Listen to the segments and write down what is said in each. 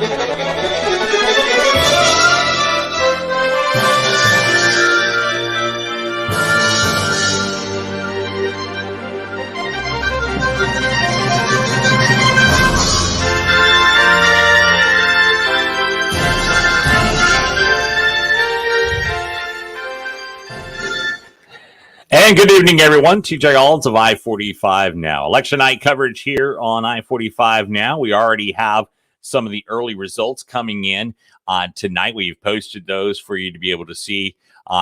And good evening, everyone. TJ Alls of I45 Now. Election night coverage here on I45 Now. We already have some of the early results coming in tonight. We've posted those for you to be able to see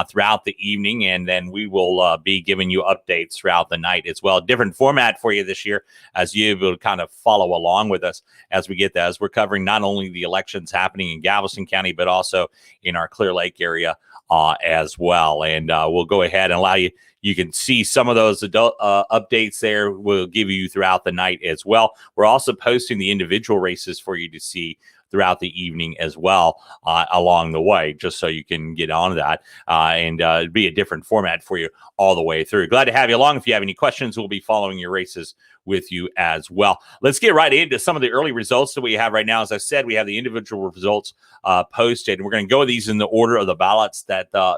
throughout the evening, and then we will be giving you updates throughout the night as well. Different format for you this year, as you will kind of follow along with us as we get that, as we're covering not only the elections happening in Galveston County, but also in our Clear Lake area as well. And we'll go ahead and allow you. You can see some of those updates there. We'll give you throughout the night as well. We're also posting the individual races for you to see throughout the evening as well along the way, just so you can get on that and it'd be a different format for you all the way through. Glad to have you along. If you have any questions, we'll be following your races with you as well. Let's get right into some of the early results that we have right now. As I said, we have the individual results posted, and we're going to go with these in the order of the ballots that are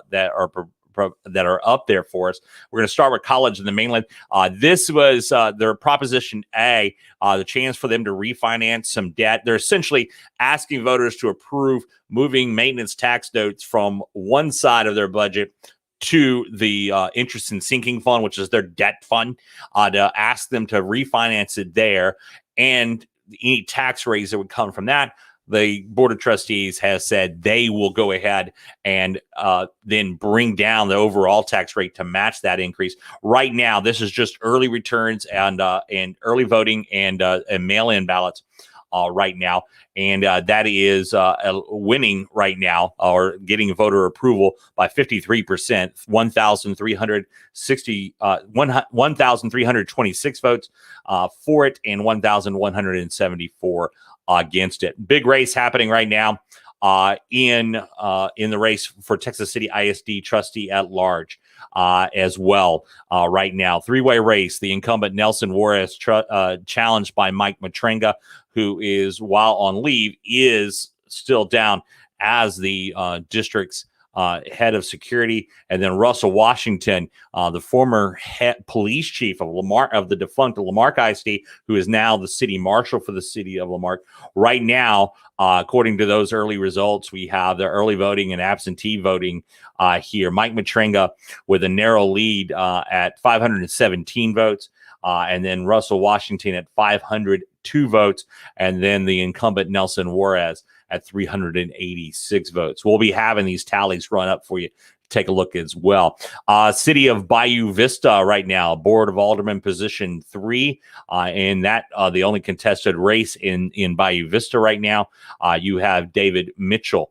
up there for us. We're going to start with college in the mainland. This was their Proposition A, the chance for them to refinance some debt. They're essentially asking voters to approve moving maintenance tax notes from one side of their budget to the interest and sinking fund, which is their debt fund, to ask them to refinance it there, and any tax raise that would come from that. The Board of Trustees has said they will go ahead and then bring down the overall tax rate to match that increase. Right now, this is just early returns and early voting and mail-in ballots right now, and that is winning right now, or getting voter approval by 53%, 1,326 votes for it, and 1,174 against it. Big race happening right now in the race for Texas City ISD trustee at large as well. Right now, three-way race. The incumbent Nelson Juarez challenged by Mike Matrenga, who is, while on leave, is still down as the district's head of security. And then Russell Washington, the former police chief of Lamar, of the defunct Lamar ISD, who is now the city marshal for the city of Lamar. Right now, according to those early results, we have the early voting and absentee voting here. Mike Matrenga with a narrow lead at 517 votes, and then Russell Washington at 502 votes, and then the incumbent Nelson Juarez at 386 votes. We'll be having these tallies run up for you. Take a look as well. City of Bayou Vista right now, Board of Aldermen position 3, and that the only contested race in Bayou Vista right now. You have David Mitchell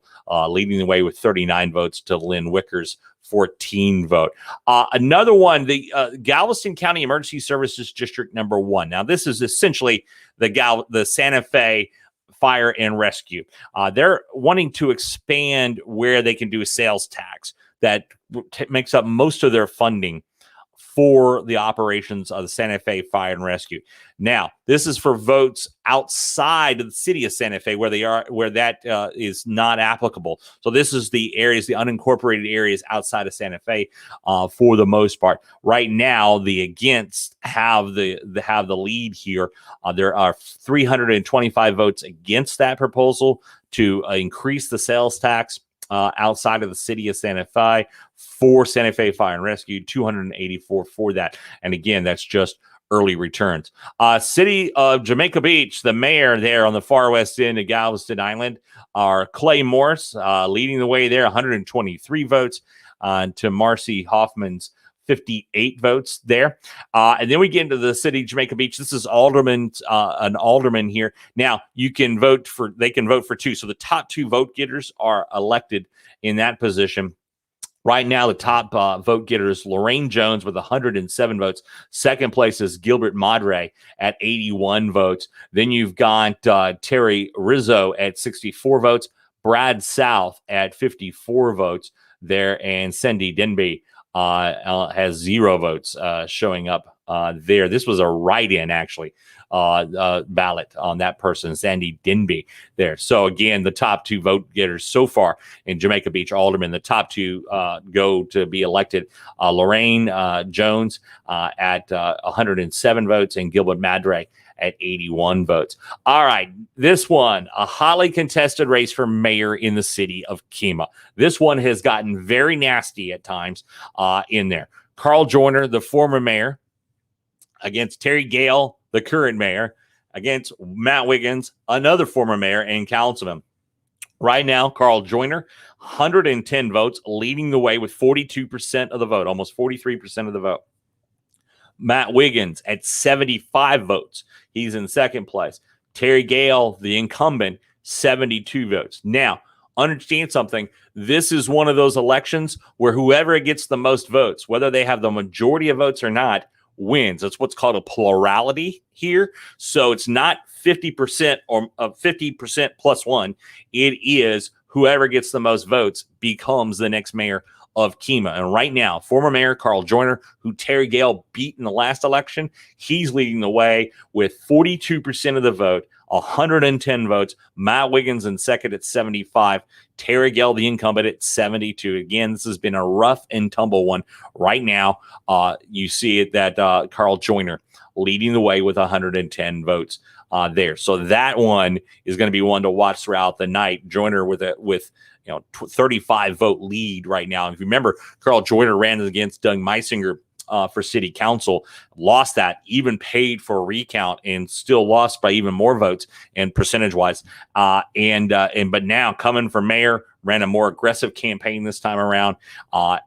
leading the way with 39 votes to Lynn Wicker's 14 vote. Another one, the Galveston County Emergency Services District number 1. Now, this is essentially the Santa Fe Fire and Rescue. They're wanting to expand where they can do a sales tax that makes up most of their funding for the operations of the Santa Fe Fire and Rescue. Now, this is for votes outside of the city of Santa Fe where that is not applicable. So this is the areas, the unincorporated areas outside of Santa Fe for the most part. Right now, the against have the lead here. There are 325 votes against that proposal to increase the sales tax outside of the city of Santa Fe for Santa Fe Fire and Rescue, 284 for that. And again, that's just early returns. City of Jamaica Beach, the mayor there on the far west end of Galveston Island, are Clay Morris leading the way there, 123 votes to Marcy Hoffman's 58 votes there. And then we get into the city of Jamaica Beach. This is an alderman here. Now they can vote for 2. So the top 2 vote getters are elected in that position. Right now, the top vote getter is Lorraine Jones with 107 votes. Second place is Gilbert Madre at 81 votes. Then you've got Terry Rizzo at 64 votes. Brad South at 54 votes there. And Cindy Denby has 0 votes showing up there. This was a write-in, actually, ballot on that person, Sandy Denby there. So again, the top 2 vote getters so far in Jamaica Beach Alderman, the top 2 go to be elected. Lorraine Jones at 107 votes and Gilbert Madre at 81 votes. All right, this one, a hotly contested race for mayor in the city of Kemah. This one has gotten very nasty at times in there. Carl Joyner, the former mayor, against Terry Gale, the current mayor, against Matt Wiggins, another former mayor and councilman. Right now, Carl Joyner, 110 votes, leading the way with 42% of the vote, almost 43% of the vote. Matt Wiggins at 75 votes. He's in second place. Terry Gale, the incumbent, 72 votes. Now, understand something. This is one of those elections where whoever gets the most votes, whether they have the majority of votes or not, wins. That's what's called a plurality here. So it's not 50% or 50% plus one. It is whoever gets the most votes becomes the next mayor of Kemah. And right now, former mayor Carl Joyner, who Terry Gale beat in the last election, he's leading the way with 42% of the vote, 110 votes. Matt Wiggins in second at 75. Terry Gale, the incumbent, at 72. Again, this has been a rough and tumble one. Right now, you see it that Carl Joyner leading the way with 110 votes there. So that one is going to be one to watch throughout the night. Joyner with 35 vote lead right now. And if you remember, Carl Joyner ran against Doug Meisinger for city council, lost that, even paid for a recount, and still lost by even more votes and percentage wise. But now coming for mayor, ran a more aggressive campaign this time around,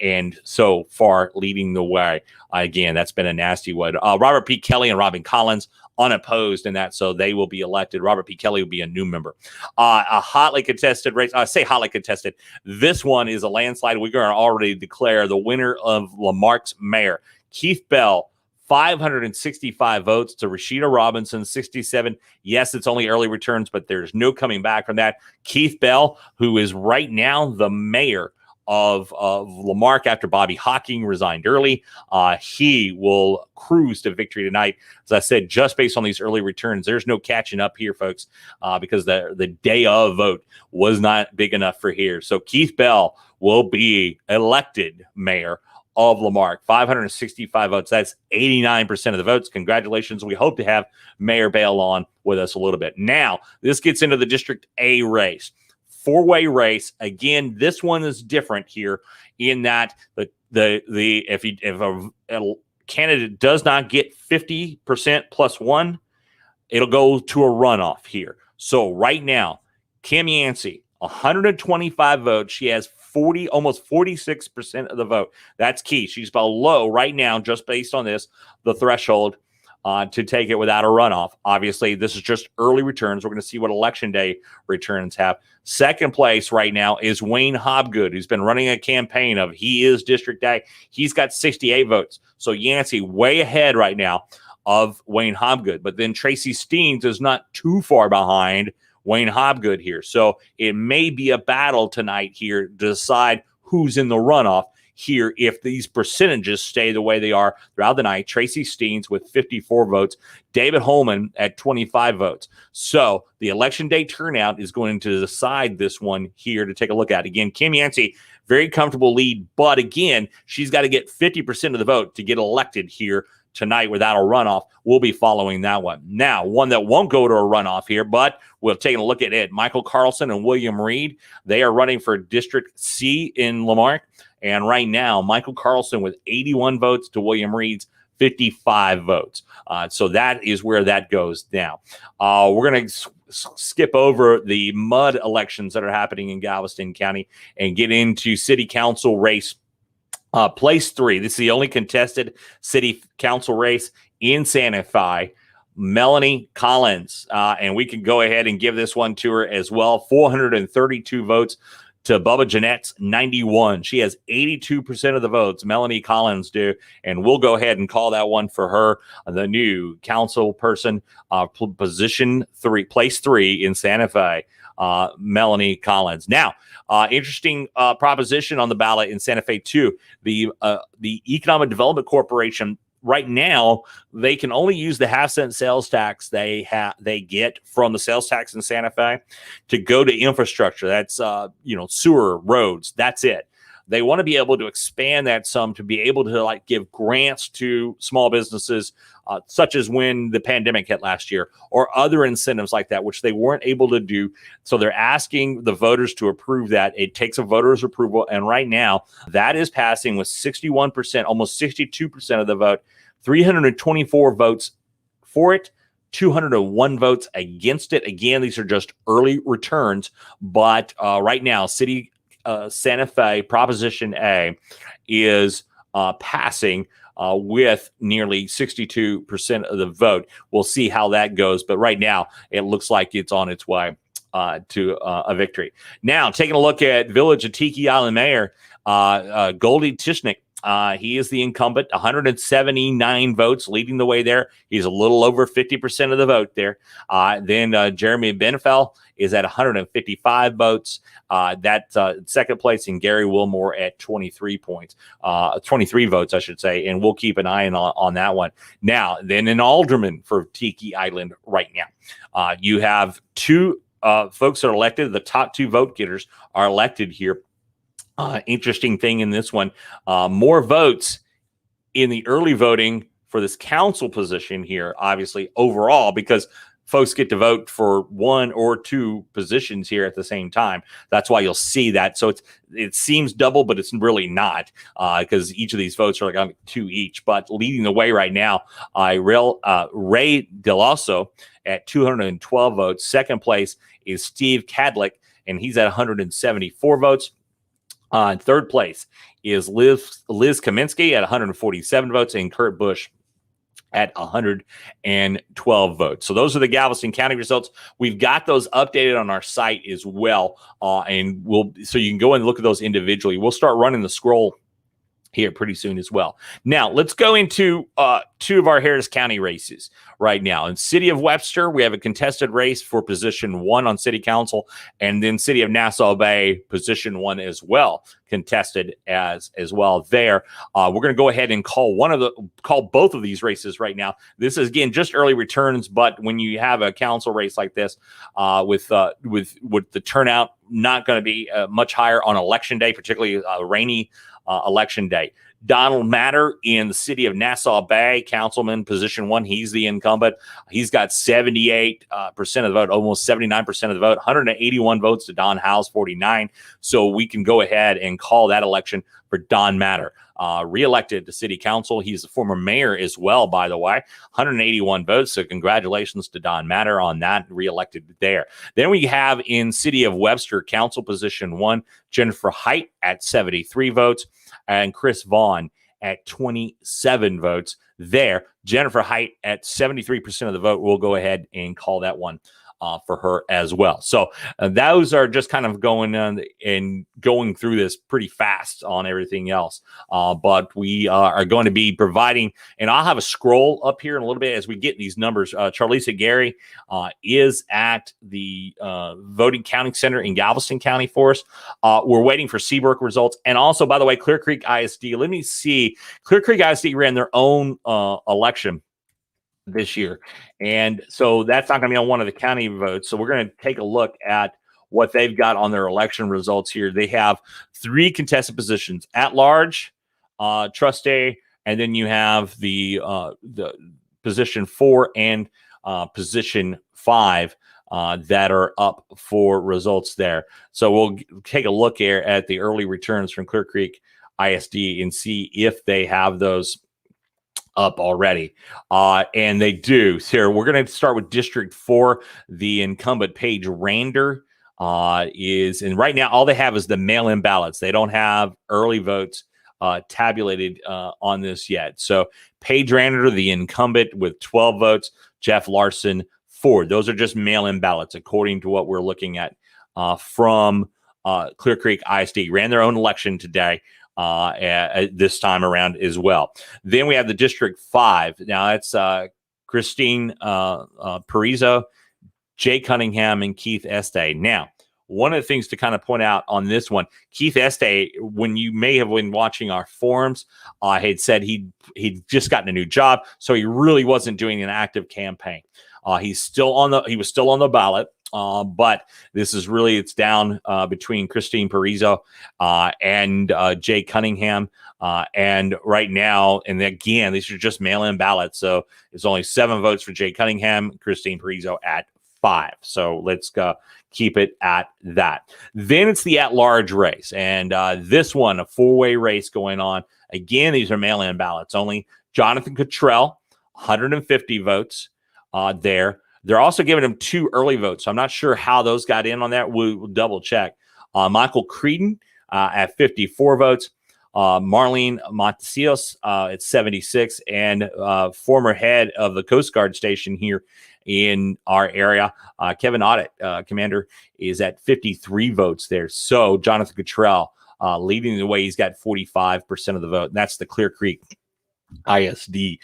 and so far leading the way. Again, that's been a nasty one. Robert P. Kelly and Robin Collins unopposed in that, so they will be elected. Robert P. Kelly will be a new member. A hotly contested race. I say hotly contested. This one is a landslide. We're going to already declare the winner of Lamarque's mayor. Keith Bell, 565 votes to Rashida Robinson, 67. Yes, it's only early returns, but there's no coming back from that. Keith Bell, who is right now the mayor of Lamarque after Bobby Hocking resigned early, he will cruise to victory tonight. As I said, just based on these early returns, there's no catching up here, folks, because the day of vote was not big enough for here. So Keith Bell will be elected mayor of Lamarque. 565 votes. That's 89% of the votes. Congratulations. We hope to have Mayor Bale on with us a little bit. Now, this gets into the District A race. Four-way race. Again, this one is different here in that if a candidate does not get 50% plus one, it'll go to a runoff here. So right now, Kim Yancey, 125 votes. She has almost 46% of the vote. That's key. She's below right now, just based on this, the threshold to take it without a runoff. Obviously, this is just early returns. We're going to see what election day returns have. Second place right now is Wayne Hobgood, who's been running a campaign of he is District A. He's got 68 votes. So Yancey way ahead right now of Wayne Hobgood. But then Tracy Steens is not too far behind Wayne Hobgood here. So it may be a battle tonight here to decide who's in the runoff here if these percentages stay the way they are throughout the night. Tracy Steens with 54 votes, David Holman at 25 votes. So the election day turnout is going to decide this one here to take a look at. Again, Kim Yancey, very comfortable lead, but again, she's got to get 50% of the vote to get elected here tonight without a runoff. We'll be following that one. Now, one that won't go to a runoff here, but we'll take a look at it. Michael Carlson and William Reed, they are running for District C in Lamarque. And right now, Michael Carlson with 81 votes to William Reed's 55 votes. So that is where that goes now. We're going to skip over the mud elections that are happening in Galveston County and get into city council race. Place 3. This is the only contested city council race in Santa Fe. Melanie Collins. And we can go ahead and give this one to her as well. 432 votes to Bubba Jeanette's 91. She has 82% of the votes. Melanie Collins do. And we'll go ahead and call that one for her, the new council person, position 3, place 3 in Santa Fe. Melanie Collins. Now, interesting proposition on the ballot in Santa Fe too. The Economic Development Corporation right now they can only use the half-cent sales tax they get from the sales tax in Santa Fe to go to infrastructure. That's sewer, roads. That's it. They want to be able to expand that sum to be able to like give grants to small businesses, such as when the pandemic hit last year, or other incentives like that, which they weren't able to do. So they're asking the voters to approve that. It takes a voter's approval. And right now that is passing with 61%, almost 62% of the vote, 324 votes for it, 201 votes against it. Again, these are just early returns, but right now, Santa Fe Proposition A is passing with nearly 62% of the vote. We'll see how that goes, but right now it looks like it's on its way to a victory. Now, taking a look at Village of Tiki Island Mayor Goldie Tishnick. He is the incumbent, 179 votes, leading the way there. He's a little over 50% of the vote there. Then Jeremy Benefell is at 155 votes. That's second place, and Gary Wilmore at 23 votes, I should say. And we'll keep an eye on that one. Now, then an alderman for Tiki Island right now. You have two folks that are elected. The top two vote getters are elected here. Interesting thing in this one, more votes in the early voting for this council position here, obviously overall, because folks get to vote for one or two positions here at the same time. That's why you'll see that. So it seems double, but it's really not, because each of these votes are like two each. But leading the way right now, Ray Deloso at 212 votes. Second place is Steve Cadlick, and he's at 174 votes. In third place is Liz Kaminsky at 147 votes, and Kurt Busch at 112 votes. So those are the Galveston County results. We've got those updated on our site as well, and so you can go and look at those individually. We'll start running the scroll here pretty soon as well. Now, let's go into two of our Harris County races right now. In City of Webster, we have a contested race for position 1 on City Council, and then City of Nassau Bay, position 1 as well, contested as well there. We're going to go ahead and call both of these races right now. This is, again, just early returns, but when you have a council race like this, with the turnout not going to be much higher on election day, particularly rainy election day. Donald Matter in the City of Nassau Bay, councilman, position 1. He's the incumbent. He's got 78% of the vote, almost 79% of the vote, 181 votes to Don Howe's 49. So we can go ahead and call that election for Don Matter. Reelected to City Council. He's a former mayor as well, by the way. 181 votes. So congratulations to Don Matter on that, reelected there. Then we have in City of Webster, Council position 1, Jennifer Height at 73 votes, and Chris Vaughn at 27 votes there. Jennifer Height at 73% of the vote. We'll go ahead and call that one for her as well. So those are just kind of going on and going through this pretty fast on everything else. But we are going to be providing, and I'll have a scroll up here in a little bit as we get these numbers. Charlisa Gary is at the voting counting center in Galveston County for us. We're waiting for Seabrook results. And also, by the way, Clear Creek ISD. Let me see. Clear Creek ISD ran their own election this year. And so that's not going to be on one of the county votes. So we're going to take a look at what they've got on their election results here. They have 3 contested positions: at large, trustee, and then you have the position 4 and position 5 that are up for results there. So we'll take a look here at the early returns from Clear Creek ISD and see if they have those up already. And they do. So we're going to start with District 4. The incumbent Paige Rander and right now all they have is the mail-in ballots. They don't have early votes tabulated on this yet. So Paige Rander, the incumbent, with 12 votes, Jeff Larson, 4. Those are just mail-in ballots according to what we're looking at from Clear Creek ISD. Ran their own election today. This time around as well. Then we have the District 5. Now that's Christine Parizo, Jay Cunningham, and Keith Este. Now, one of the things to kind of point out on this one, Keith Este, when you may have been watching our forums, had said he'd just gotten a new job, so he really wasn't doing an active campaign. He was still on the ballot, but this is really, it's down between Christine Parizo and Jay Cunningham. And right now, and again, these are just mail-in ballots, so it's only 7 votes for Jay Cunningham, Christine Parizo at 5. So let's keep it at that. Then it's the at-large race, and this one, a 4-way race going on. Again, these are mail-in ballots only. Jonathan Cottrell, 150 votes there. They're also giving him 2 early votes, so I'm not sure how those got in on that. We'll double check. Michael Creedon at 54 votes. Marlene Montesinos at 76, and former head of the Coast Guard station here in our area, Kevin Audit, commander, is at 53 votes there. So Jonathan Cottrell leading the way. He's got 45% of the vote, and that's the Clear Creek ISD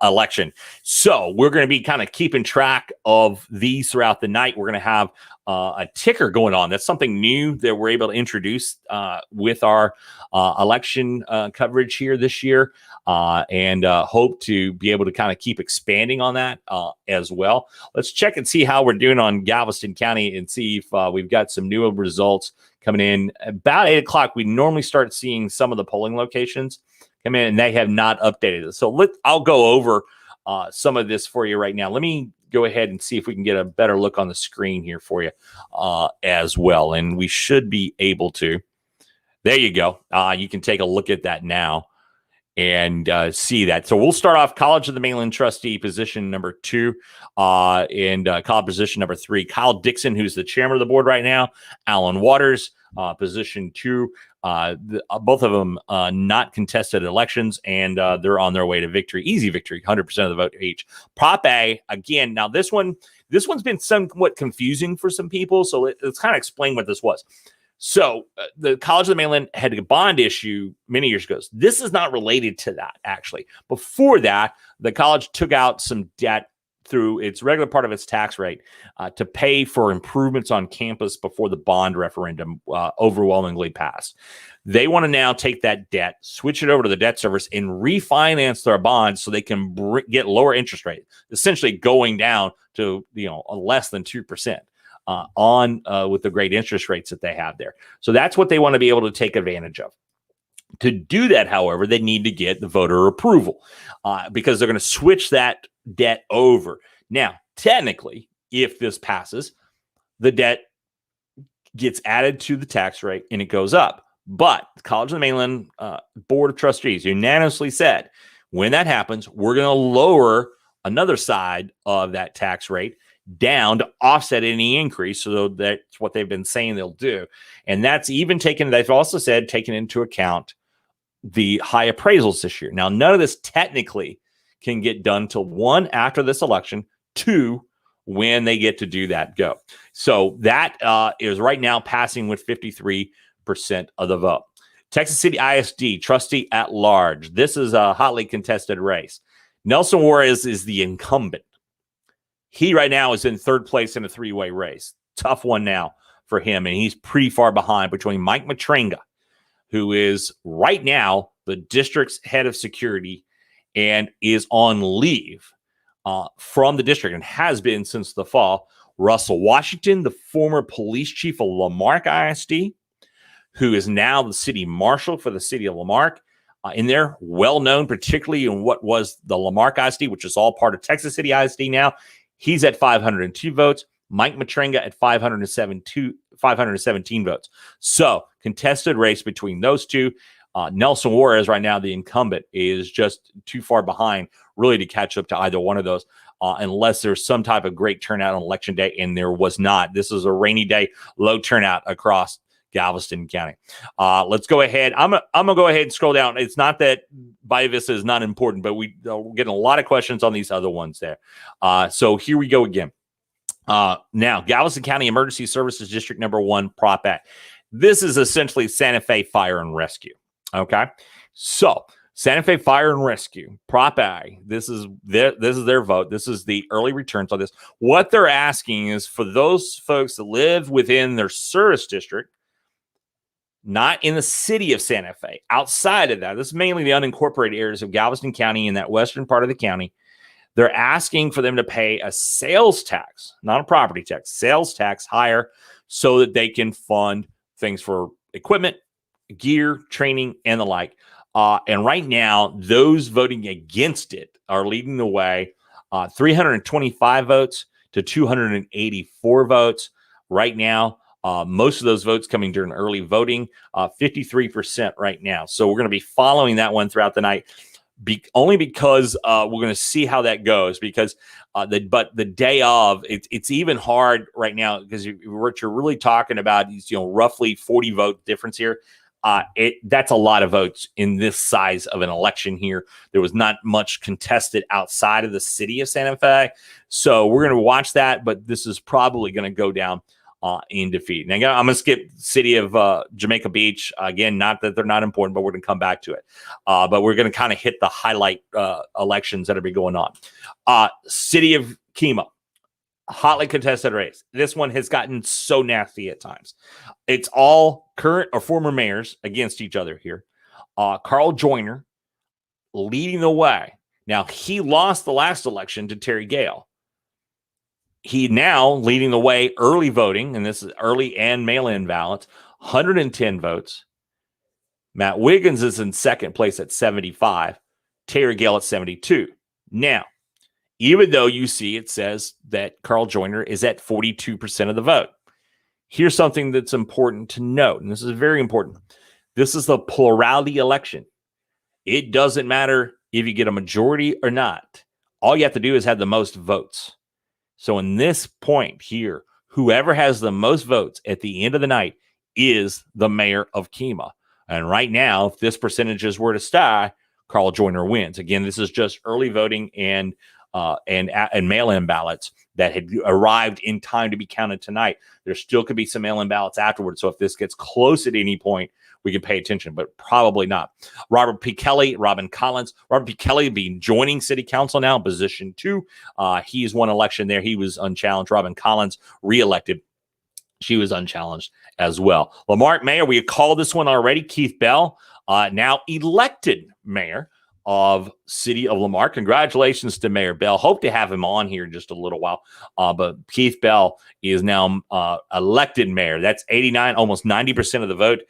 election. So we're going to be kind of keeping track of these throughout the night. We're going to have a ticker going on. That's something new that we're able to introduce with our election coverage here this year, and hope to be able to kind of keep expanding on that as well. Let's check and see how we're doing on Galveston County and see if we've got some new results coming in. About 8 o'clock, we normally start seeing some of the polling locations come in, and they have not updated it. So I'll go over some of this for you right now. Let me go ahead and see if we can get a better look on the screen here for you as well. And we should be able to. There you go. You can take a look at that now and see that. So we'll start off College of the Mainland trustee, position number 2, and college position number 3. Kyle Dixon, who's the chairman of the board right now. Alan Waters, position 2. Both of them not contested elections, and they're on their way to victory. Easy victory, 100% of the vote each. Prop A, again, now this one's been somewhat confusing for some people, so let's kind of explain what this was. So the College of the Mainland had a bond issue many years ago. This is not related to that, actually. Before that, the college took out some debt through its regular part of its tax rate to pay for improvements on campus before the bond referendum overwhelmingly passed. They want to now take that debt, switch it over to the debt service, and refinance their bonds so they can get lower interest rate, essentially going down to less than 2% with the great interest rates that they have there. So that's what they want to be able to take advantage of. To do that, however, they need to get the voter approval because they're going to switch that debt over. Now, technically, if this passes, the debt gets added to the tax rate and it goes up. But the College of the Mainland Board of Trustees unanimously said, when that happens, we're going to lower another side of that tax rate down to offset any increase. So that's what they've been saying they'll do. And that's even they've also said, taking into account the high appraisals this year. Now, none of this technically can get done till 1, after this election, 2, when they get to do that go. So that is right now passing with 53% of the vote. Texas City ISD trustee at large. This is a hotly contested race. Nelson Juarez is the incumbent. He right now is in 3rd place in a 3-way race. Tough one now for him, and he's pretty far behind between Mike Matrenga, who is right now the district's head of security and is on leave from the district and has been since the fall. Russell Washington, the former police chief of Lamar ISD, who is now the city marshal for the city of Lamar. And they're well known, particularly in what was the Lamar ISD, which is all part of Texas City ISD now. He's at 502 votes. Mike Matrenga at 517 votes. So contested race between those two. Nelson Juarez right now, the incumbent, is just too far behind really to catch up to either one of those unless there's some type of great turnout on election day, and there was not. This is a rainy day, low turnout across Galveston County. Let's go ahead. I'm gonna go ahead and scroll down. It's not that Bayou Vista is not important, but we're getting a lot of questions on these other ones there. So here we go again. Now, Galveston County Emergency Services District number 1, Prop A. This is essentially Santa Fe Fire and Rescue. Okay, so Santa Fe Fire and Rescue, Prop A. This is their vote. This is the early returns on this. What they're asking is for those folks that live within their service district, not in the city of Santa Fe, outside of that. This is mainly the unincorporated areas of Galveston County in that western part of the county. They're asking for them to pay a sales tax, not a property tax, sales tax higher so that they can fund things for equipment, gear, training, and the like. And right now, those voting against it are leading the way, 325 votes to 284 votes. Right now, most of those votes coming during early voting, 53% right now. So we're going to be following that one throughout the night. Only because we're going to see how that goes, because the day of it's even hard right now, because what you're really talking about is roughly 40 vote difference here. That's a lot of votes in this size of an election here. There was not much contested outside of the city of Santa Fe, so we're going to watch that. But this is probably going to go down in defeat. Now, I'm going to skip city of Jamaica Beach. Again, not that they're not important, but we're going to come back to it. But we're going to kind of hit the highlight elections that are going on. City of Kemah, hotly contested race. This one has gotten so nasty at times. It's all current or former mayors against each other here. Carl Joyner leading the way. Now, he lost the last election to Terry Gale. He now leading the way early voting, and this is early and mail-in ballots, 110 votes. Matt Wiggins is in second place at 75. Terry Gale at 72. Now, even though you see it says that Carl Joyner is at 42% of the vote, here's something that's important to note, and this is very important. This is the plurality election. It doesn't matter if you get a majority or not. All you have to do is have the most votes. So in this point here, whoever has the most votes at the end of the night is the mayor of Kemah. And right now, if this percentages were to stay, Carl Joyner wins. Again, this is just early voting and mail-in ballots that had arrived in time to be counted tonight. There still could be some mail-in ballots afterwards. So if this gets close at any point, we can pay attention, but probably not. Robert P. Kelly, Robin Collins. Robert P. Kelly being joining city council now, position 2. He's won election there. He was unchallenged. Robin Collins reelected. She was unchallenged as well. Lamar mayor, we called this one already. Keith Bell, now elected mayor of city of Lamar. Congratulations to Mayor Bell. Hope to have him on here in just a little while. But Keith Bell is now elected mayor. That's 89, almost 90% of the vote.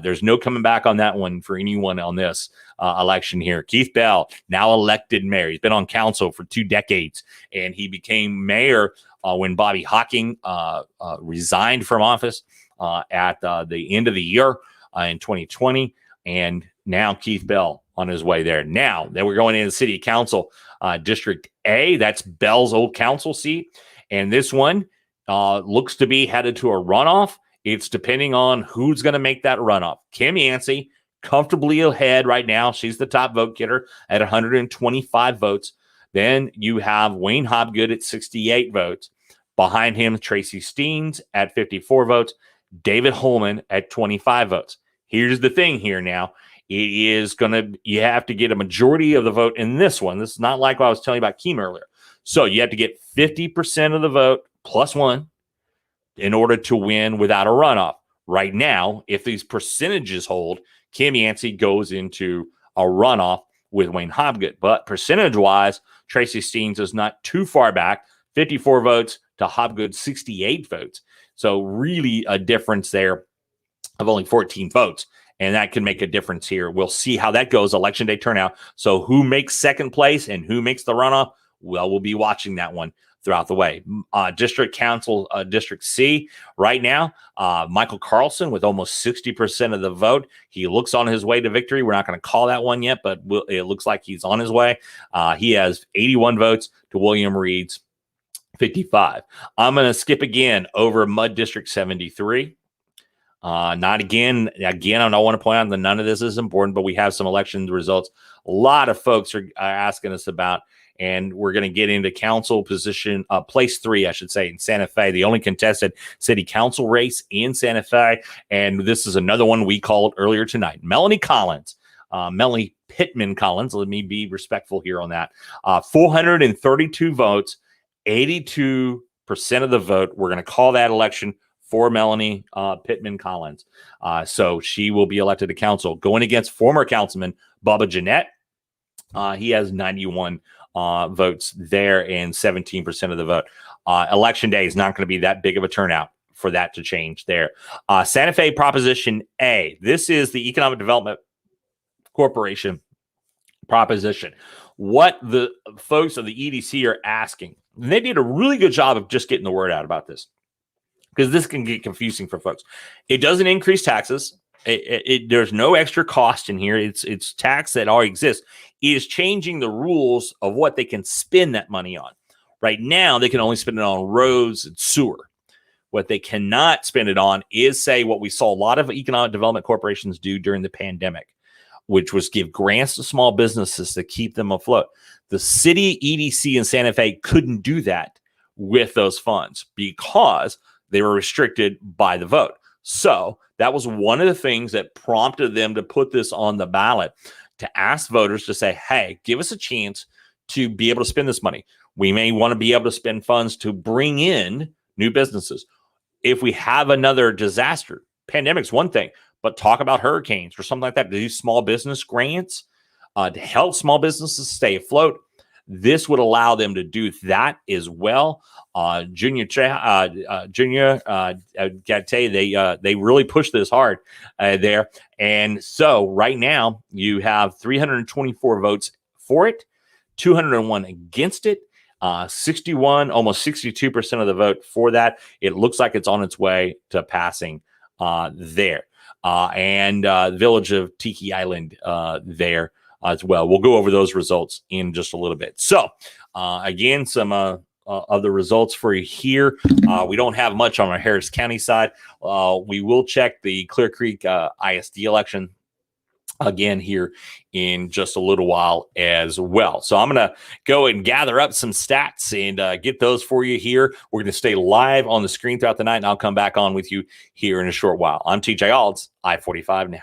There's no coming back on that one for anyone on this election here. Keith Bell, now elected mayor. He's been on council for 2 decades, and he became mayor when Bobby Hocking resigned from office at the end of the year in 2020. And now Keith Bell on his way there. Now that we're going into city council, District A, that's Bell's old council seat. And this one looks to be headed to a runoff. It's depending on who's going to make that runoff. Kim Yancey, comfortably ahead right now. She's the top vote getter at 125 votes. Then you have Wayne Hobgood at 68 votes. Behind him, Tracy Steens at 54 votes. David Holman at 25 votes. Here's the thing here now. It is you have to get a majority of the vote in this one. This is not like what I was telling you about Kemah earlier. So you have to get 50% of the vote plus 1 in order to win without a runoff. Right now, if these percentages hold, Kim Yancey goes into a runoff with Wayne Hobgood. But percentage-wise, Tracy Steens is not too far back, 54 votes to Hobgood's 68 votes. So really a difference there of only 14 votes. And that can make a difference here. We'll see how that goes, election day turnout. So who makes second place and who makes the runoff? Well, we'll be watching that one throughout the way. District Council, District C, right now, Michael Carlson with almost 60% of the vote. He looks on his way to victory. We're not going to call that one yet, but it looks like he's on his way. He has 81 votes to William Reed's 55. I'm going to skip again over Mud District 73. Not again, I don't want to point out that none of this is important, but we have some election results. A lot of folks are asking us about, and we're going to get into council position, place 3, I should say, in Santa Fe, the only contested city council race in Santa Fe. And this is another one we called earlier tonight. Melanie Collins, Melanie Pittman Collins. Let me be respectful here on that. 432 votes, 82% of the vote. We're going to call that election for Melanie Pittman Collins. So she will be elected to council, going against former councilman Bubba Jeanette. He has 91 votes there and 17% of the vote. Election day is not going to be that big of a turnout for that to change there. Santa Fe Proposition A. This is the Economic Development Corporation proposition. What the folks of the EDC are asking, and they did a really good job of just getting the word out about this, because this can get confusing for folks. It doesn't increase taxes. There's no extra cost in here. It's tax that already exists. It is changing the rules of what they can spend that money on. Right now, they can only spend it on roads and sewer. What they cannot spend it on is, say, what we saw a lot of economic development corporations do during the pandemic, which was give grants to small businesses to keep them afloat. The city EDC in Santa Fe couldn't do that with those funds because they were restricted by the vote. So that was one of the things that prompted them to put this on the ballot, to ask voters to say, hey, give us a chance to be able to spend this money. We may want to be able to spend funds to bring in new businesses. If we have another disaster, pandemic's one thing, but talk about hurricanes or something like that, to do small business grants to help small businesses stay afloat. This would allow them to do that as well. Junior Gatte, they really pushed this hard there. And so right now you have 324 votes for it, 201 against it. 61, almost 62% of the vote for that. It looks like it's on its way to passing there. And the village of Tiki Island there as well. We'll go over those results in just a little bit. So again, some of the results for you here. We don't have much on our Harris County side. We will check the Clear Creek ISD election again here in just a little while as well. So I'm going to go and gather up some stats and get those for you here. We're going to stay live on the screen throughout the night, and I'll come back on with you here in a short while. I'm TJ Alds, I45 Now.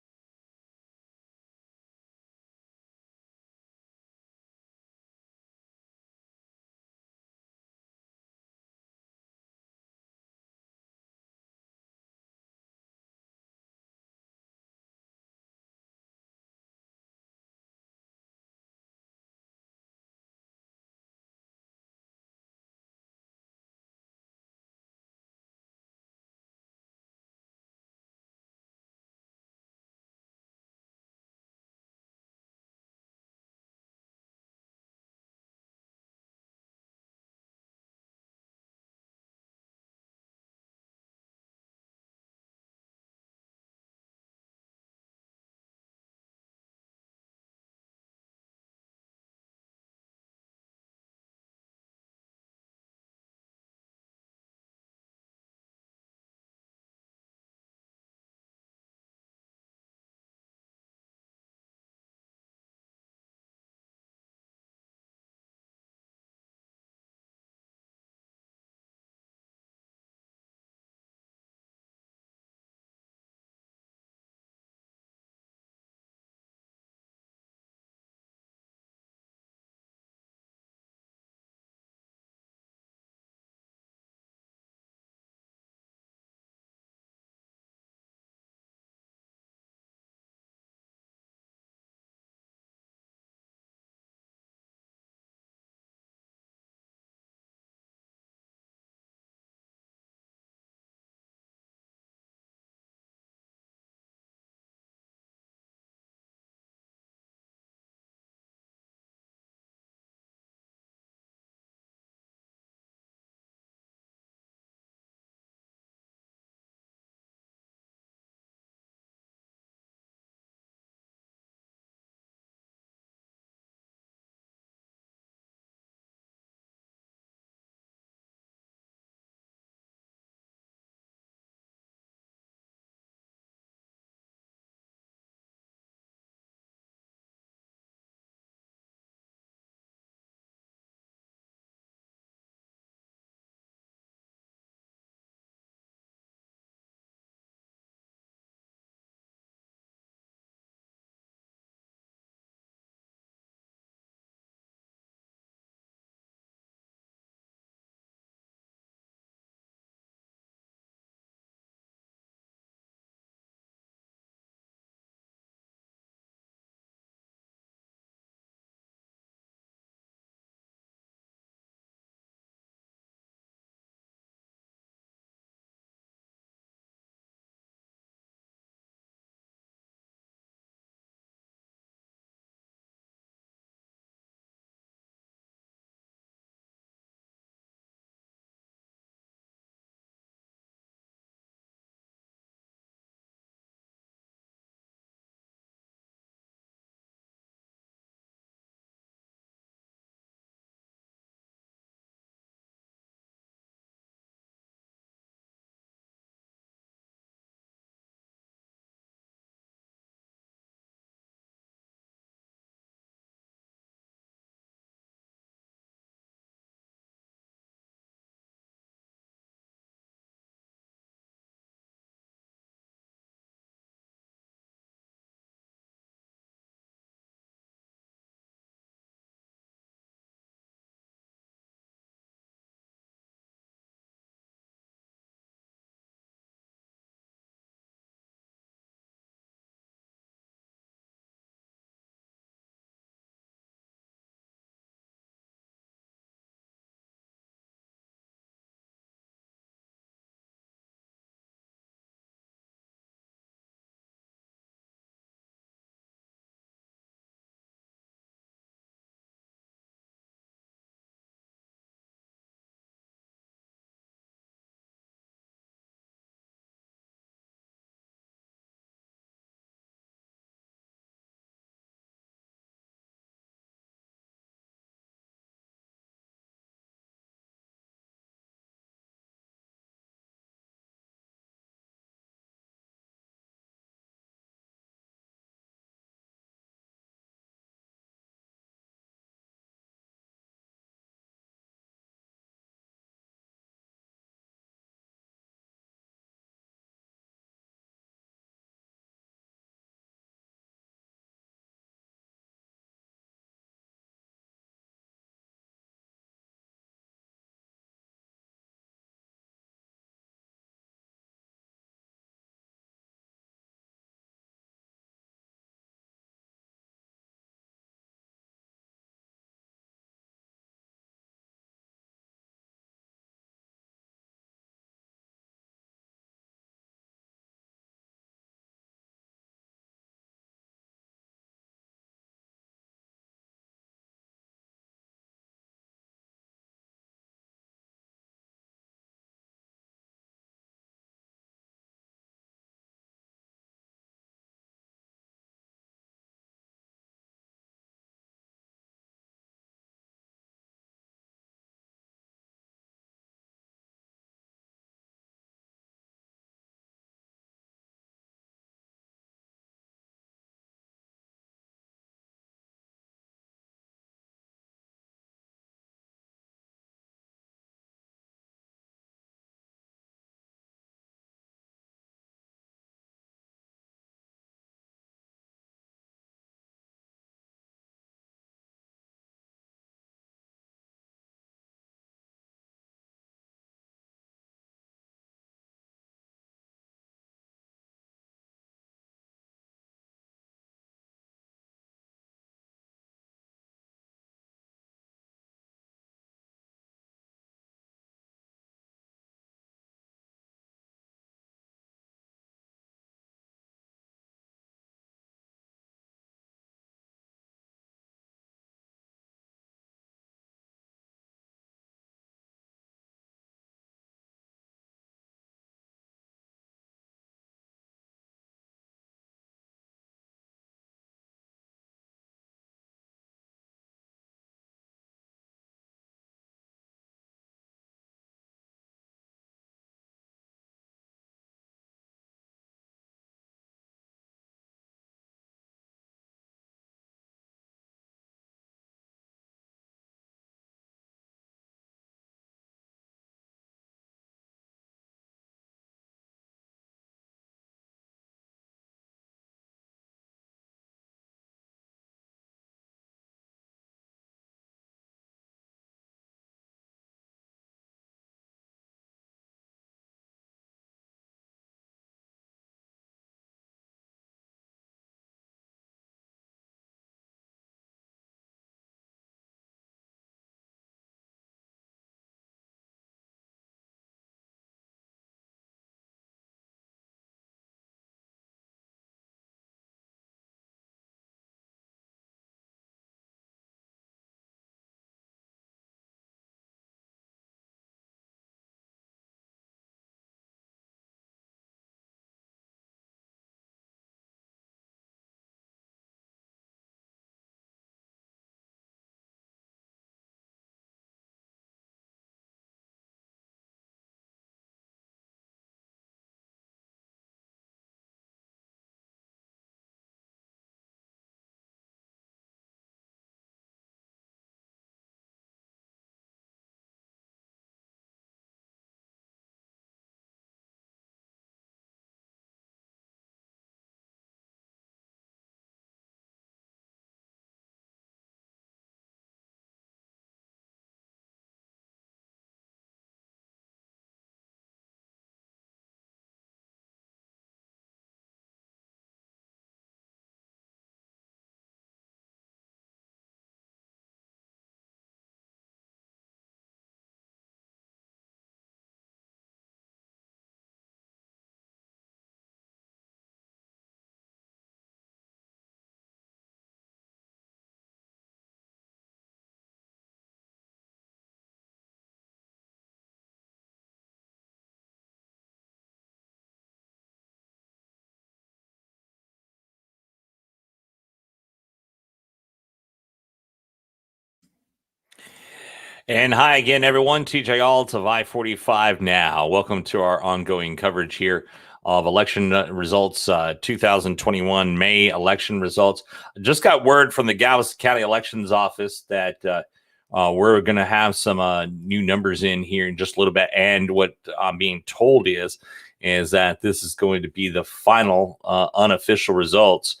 And hi again, everyone. TJ Alt of I45NOW. Welcome to our ongoing coverage here of election results, 2021 May election results. Just got word from the Galveston County Elections Office that we're going to have some new numbers in here in just a little bit. And what I'm being told is that this is going to be the final unofficial results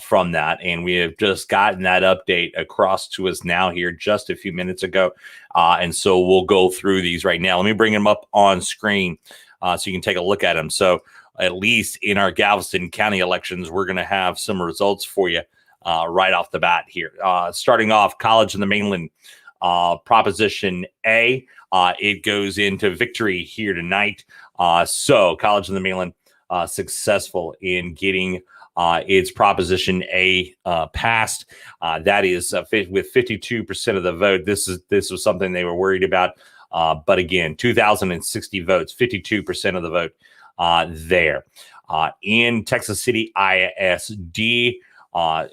from that. And we have just gotten that update across to us now here just a few minutes ago. And so we'll go through these right now. Let me bring them up on screen so you can take a look at them. So at least in our Galveston County elections, we're going to have some results for you right off the bat here. Starting off, College in the Mainland, Proposition A, it goes into victory here tonight. So College in the Mainland successful in getting its Proposition A passed. That is with 52% of the vote. This was something they were worried about. But again, 2,060 votes, 52% of the vote there. In Texas City ISD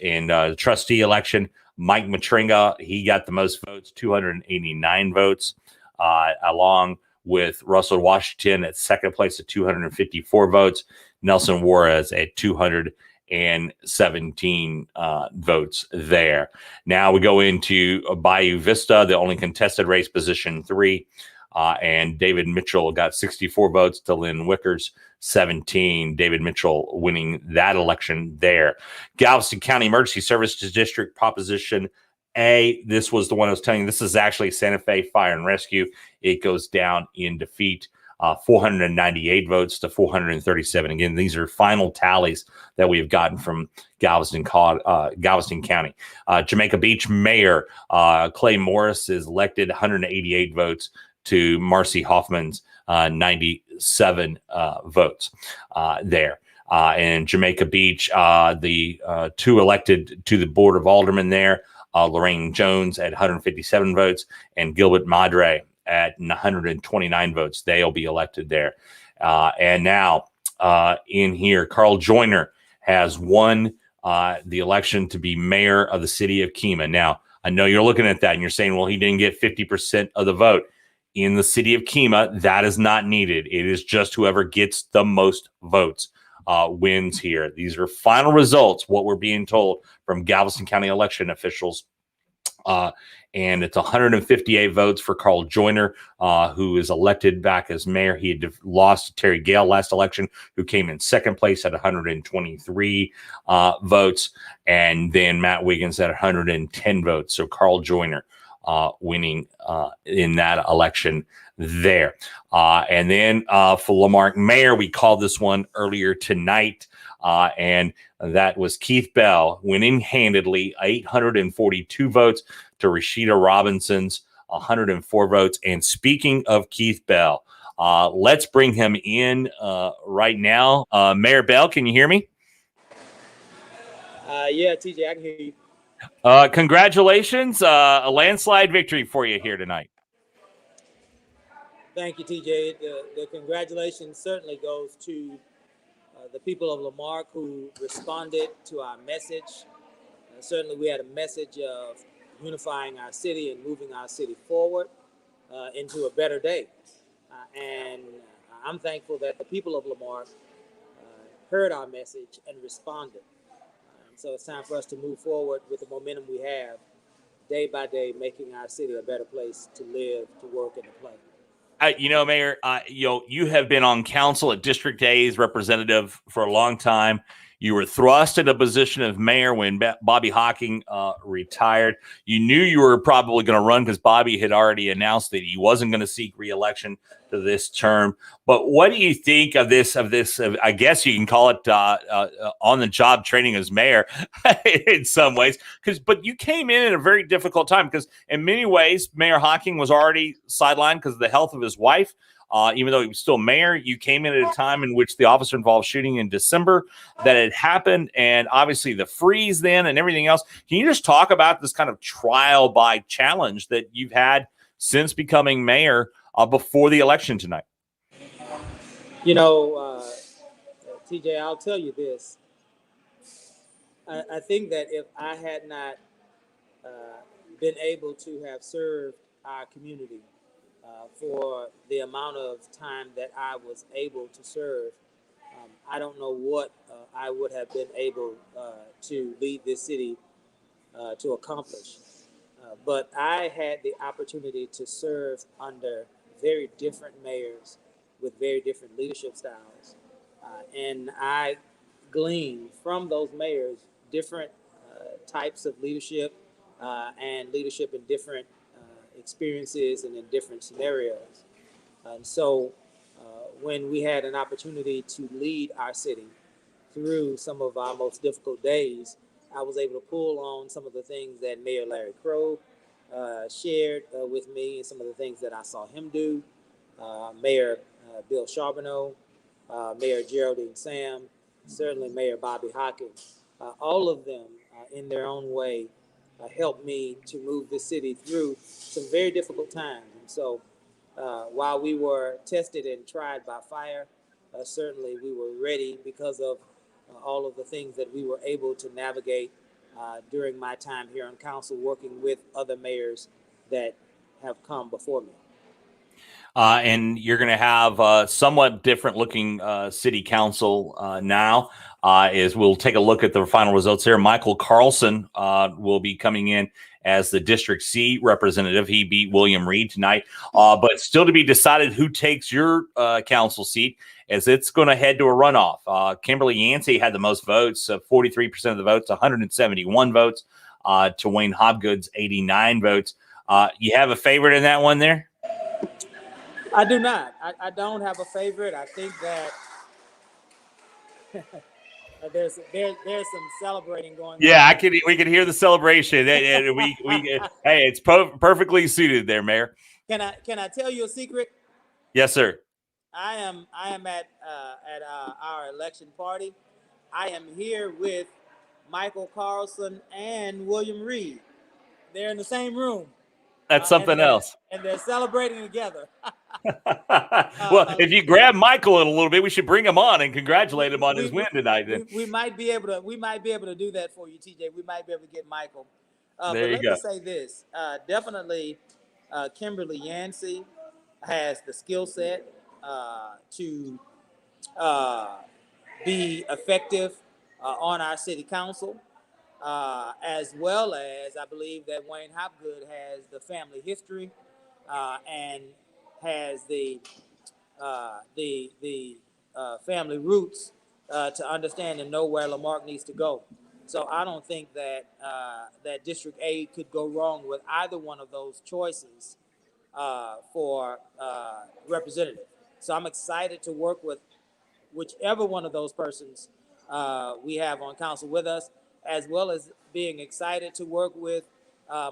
in the trustee election, Mike Matringa, he got the most votes, 289 votes, along with Russell Washington at second place at 254 votes. Nelson Juarez at 217 votes there. Now we go into Bayou Vista, the only contested race, position 3. And David Mitchell got 64 votes to Lynn Wickers 17. David Mitchell winning that election there. Galveston County Emergency Services District, Proposition A. This was the one I was telling you. This is actually Santa Fe Fire and Rescue. It goes down in defeat. 498 votes to 437. Again, these are final tallies that we have gotten from Galveston County. Jamaica Beach Mayor Clay Morris is elected, 188 votes to Marcy Hoffman's 97 votes there. And Jamaica Beach, the two elected to the Board of Aldermen there, Lorraine Jones at 157 votes and Gilbert Madre at 129 votes. They'll be elected there. And now in here, Carl Joyner has won the election to be mayor of the city of Kemah. Now, I know you're looking at that and you're saying, well, he didn't get 50% of the vote. In the city of Kemah, that is not needed. It is just whoever gets the most votes wins here. These are final results, what we're being told from Galveston County election officials. And it's 158 votes for Carl Joyner, who is elected back as mayor. He had lost to Terry Gale last election, who came in second place at 123 votes. And then Matt Wiggins at 110 votes. So Carl Joyner winning in that election there. And then for Lamar mayor, we called this one earlier tonight. And that was Keith Bell winning handedly, 842 votes to Rashida Robinson's 104 votes. And speaking of Keith Bell, let's bring him in right now. Mayor Bell, can you hear me? Yeah, TJ, I can hear you. Congratulations. A landslide victory for you here tonight. Thank you, TJ. The congratulations certainly goes to the people of Lamar who responded to our message. Certainly we had a message of unifying our city and moving our city forward into a better day. And I'm thankful that the people of Lamar heard our message and responded. So it's time for us to move forward with the momentum we have day by day, making our city a better place to live, to work, and to play. Mayor, you have been on council at District A's representative for a long time. You were thrust into a position of mayor when Bobby Hocking retired. You knew you were probably going to run because Bobby had already announced that he wasn't going to seek re-election to this term. But what do you think of this? I guess you can call it on-the-job training as mayor in some ways. But you came in at a very difficult time because in many ways, Mayor Hocking was already sidelined because of the health of his wife. Even though he was still mayor, you came in at a time in which the officer involved shooting in December that had happened, and obviously the freeze then and everything else. Can you just talk about this kind of trial by challenge that you've had since becoming mayor before the election tonight? TJ, I'll tell you this. I think that if I had not been able to have served our community for the amount of time that I was able to serve. I don't know what I would have been able to lead this city to accomplish. But I had the opportunity to serve under very different mayors with very different leadership styles. And I gleaned from those mayors different types of leadership and leadership in different experiences and in different scenarios. And so when we had an opportunity to lead our city through some of our most difficult days, I was able to pull on some of the things that Mayor Larry Crow shared with me and some of the things that I saw him do. Mayor Bill Charbonneau, Mayor Geraldine Sam, certainly Mayor Bobby Hawkins. All of them, in their own way, helped me to move the city through some very difficult times. And so while we were tested and tried by fire, certainly we were ready because of all of the things that we were able to navigate during my time here on council, working with other mayors that have come before me. And you're going to have a somewhat different looking city council now. As we'll take a look at the final results here. Michael Carlson will be coming in as the District C representative. He beat William Reed tonight, but still to be decided who takes your council seat, as it's going to head to a runoff. Kimberly Yancey had the most votes, 43% of the votes, 171 votes, to Wayne Hobgood's 89 votes. You have a favorite in that one there? I do not. I don't have a favorite. I think that there's some celebrating going on. Yeah, we can hear the celebration. And hey, it's perfectly suited there, Mayor. Can I tell you a secret? Yes, sir. I am at our election party. I am here with Michael Carlson and William Reed. They're in the same room. That's something else. And they're celebrating together. Well, if you grab Michael in a little bit, we should bring him on and congratulate him on his win tonight. Then we might be able to do that for you, TJ. We might be able to get Michael. There you go. Let me say this: definitely, Kimberly Yancey has the skill set to be effective on our city council. As well as I believe that Wayne Hopgood has the family history and has the family roots to understand and know where Lamar needs to go. So I don't think that that District A could go wrong with either one of those choices for representative. So I'm excited to work with whichever one of those persons we have on council with us, as well as being excited to work with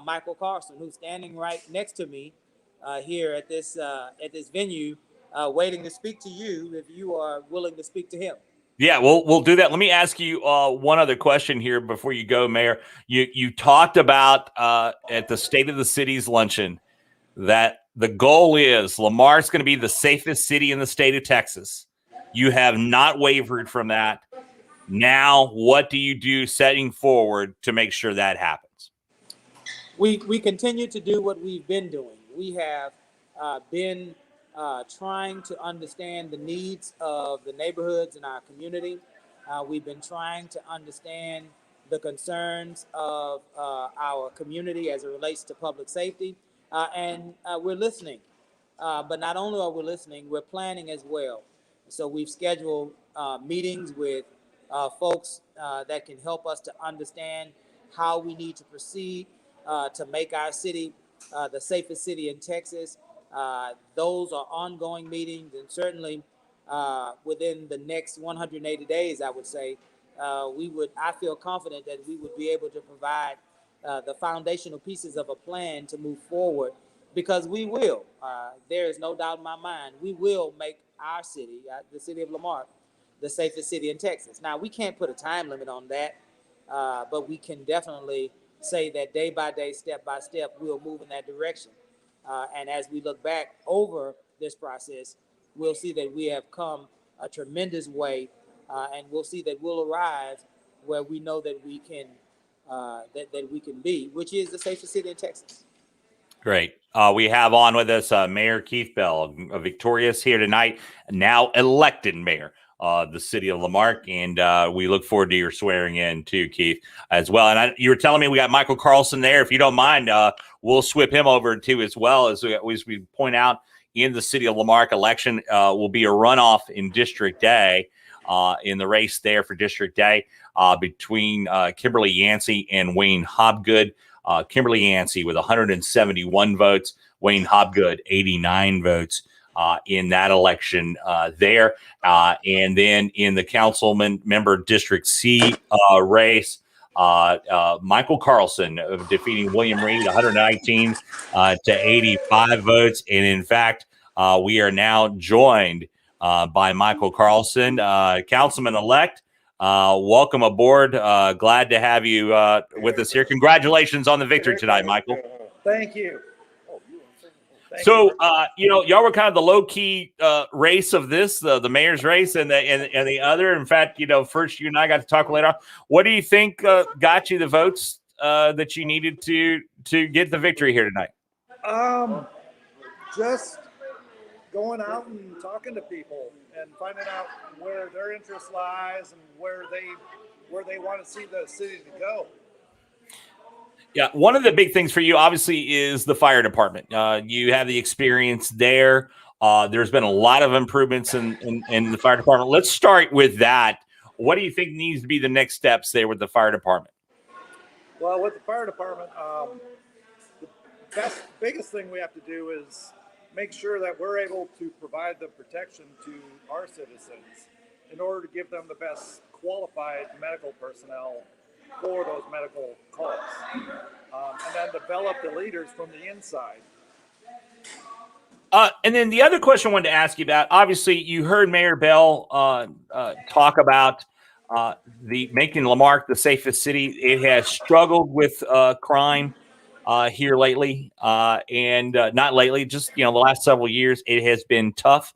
Michael Carlson, who's standing right next to me here at this venue, waiting to speak to you if you are willing to speak to him. Yeah, we'll do that. Let me ask you one other question here before you go, Mayor. You talked about at the State of the Cities luncheon that the goal is Lamar's going to be the safest city in the state of Texas. You have not wavered from that. Now, what do you do setting forward to make sure that happens? We continue to do what we've been doing. We have been trying to understand the needs of the neighborhoods in our community. We've been trying to understand the concerns of our community as it relates to public safety, and we're listening. But not only are we listening, we're planning as well. So we've scheduled meetings with folks that can help us to understand how we need to proceed to make our city the safest city in Texas. Those are ongoing meetings, and certainly within the next 180 days, I would say, I feel confident that we would be able to provide the foundational pieces of a plan to move forward, because we will. There is no doubt in my mind, we will make our city, the city of Lamar, the safest city in Texas. Now, we can't put a time limit on that, but we can definitely say that day by day, step by step, we'll move in that direction. And as we look back over this process, we'll see that we have come a tremendous way, and we'll see that we'll arrive where we know that we can that we can be, which is the safest city in Texas. Great. We have on with us Mayor Keith Bell, victorious here tonight, now elected mayor of the city of Lamar. And we look forward to your swearing in too, Keith, as well. And you were telling me we got Michael Carlson there. If you don't mind, we'll swip him over too as well. As we point out, in the city of Lamar election will be a runoff in District A, in the race there for District A between Kimberly Yancey and Wayne Hobgood. Kimberly Yancey with 171 votes, Wayne Hobgood 89 votes in that election there. And then in the councilman member District C race, Michael Carlson defeating William Reed 119 to 85 votes. And in fact, we are now joined by Michael Carlson, councilman-elect. Welcome aboard. Glad to have you with us here. Congratulations on the victory tonight, Michael. Thank you. So, y'all were kind of the low-key race of this, the mayor's race, and the other. In fact, first you and I got to talk later on. What do you think got you the votes that you needed to get the victory here tonight? Just going out and talking to people and finding out where their interest lies and where they want to see the city to go. Yeah, one of the big things for you, obviously, is the fire department. You have the experience there. There's been a lot of improvements in the fire department. Let's start with that. What do you think needs to be the next steps there with the fire department? Well, with the fire department, the biggest thing we have to do is make sure that we're able to provide the protection to our citizens in order to give them the best qualified medical personnel for those medical calls, and then develop the leaders from the inside. And then the other question I wanted to ask you about, obviously you heard Mayor Bell talk about the making Lamar the safest city. It has struggled with crime here lately, and not lately, just the last several years. It has been tough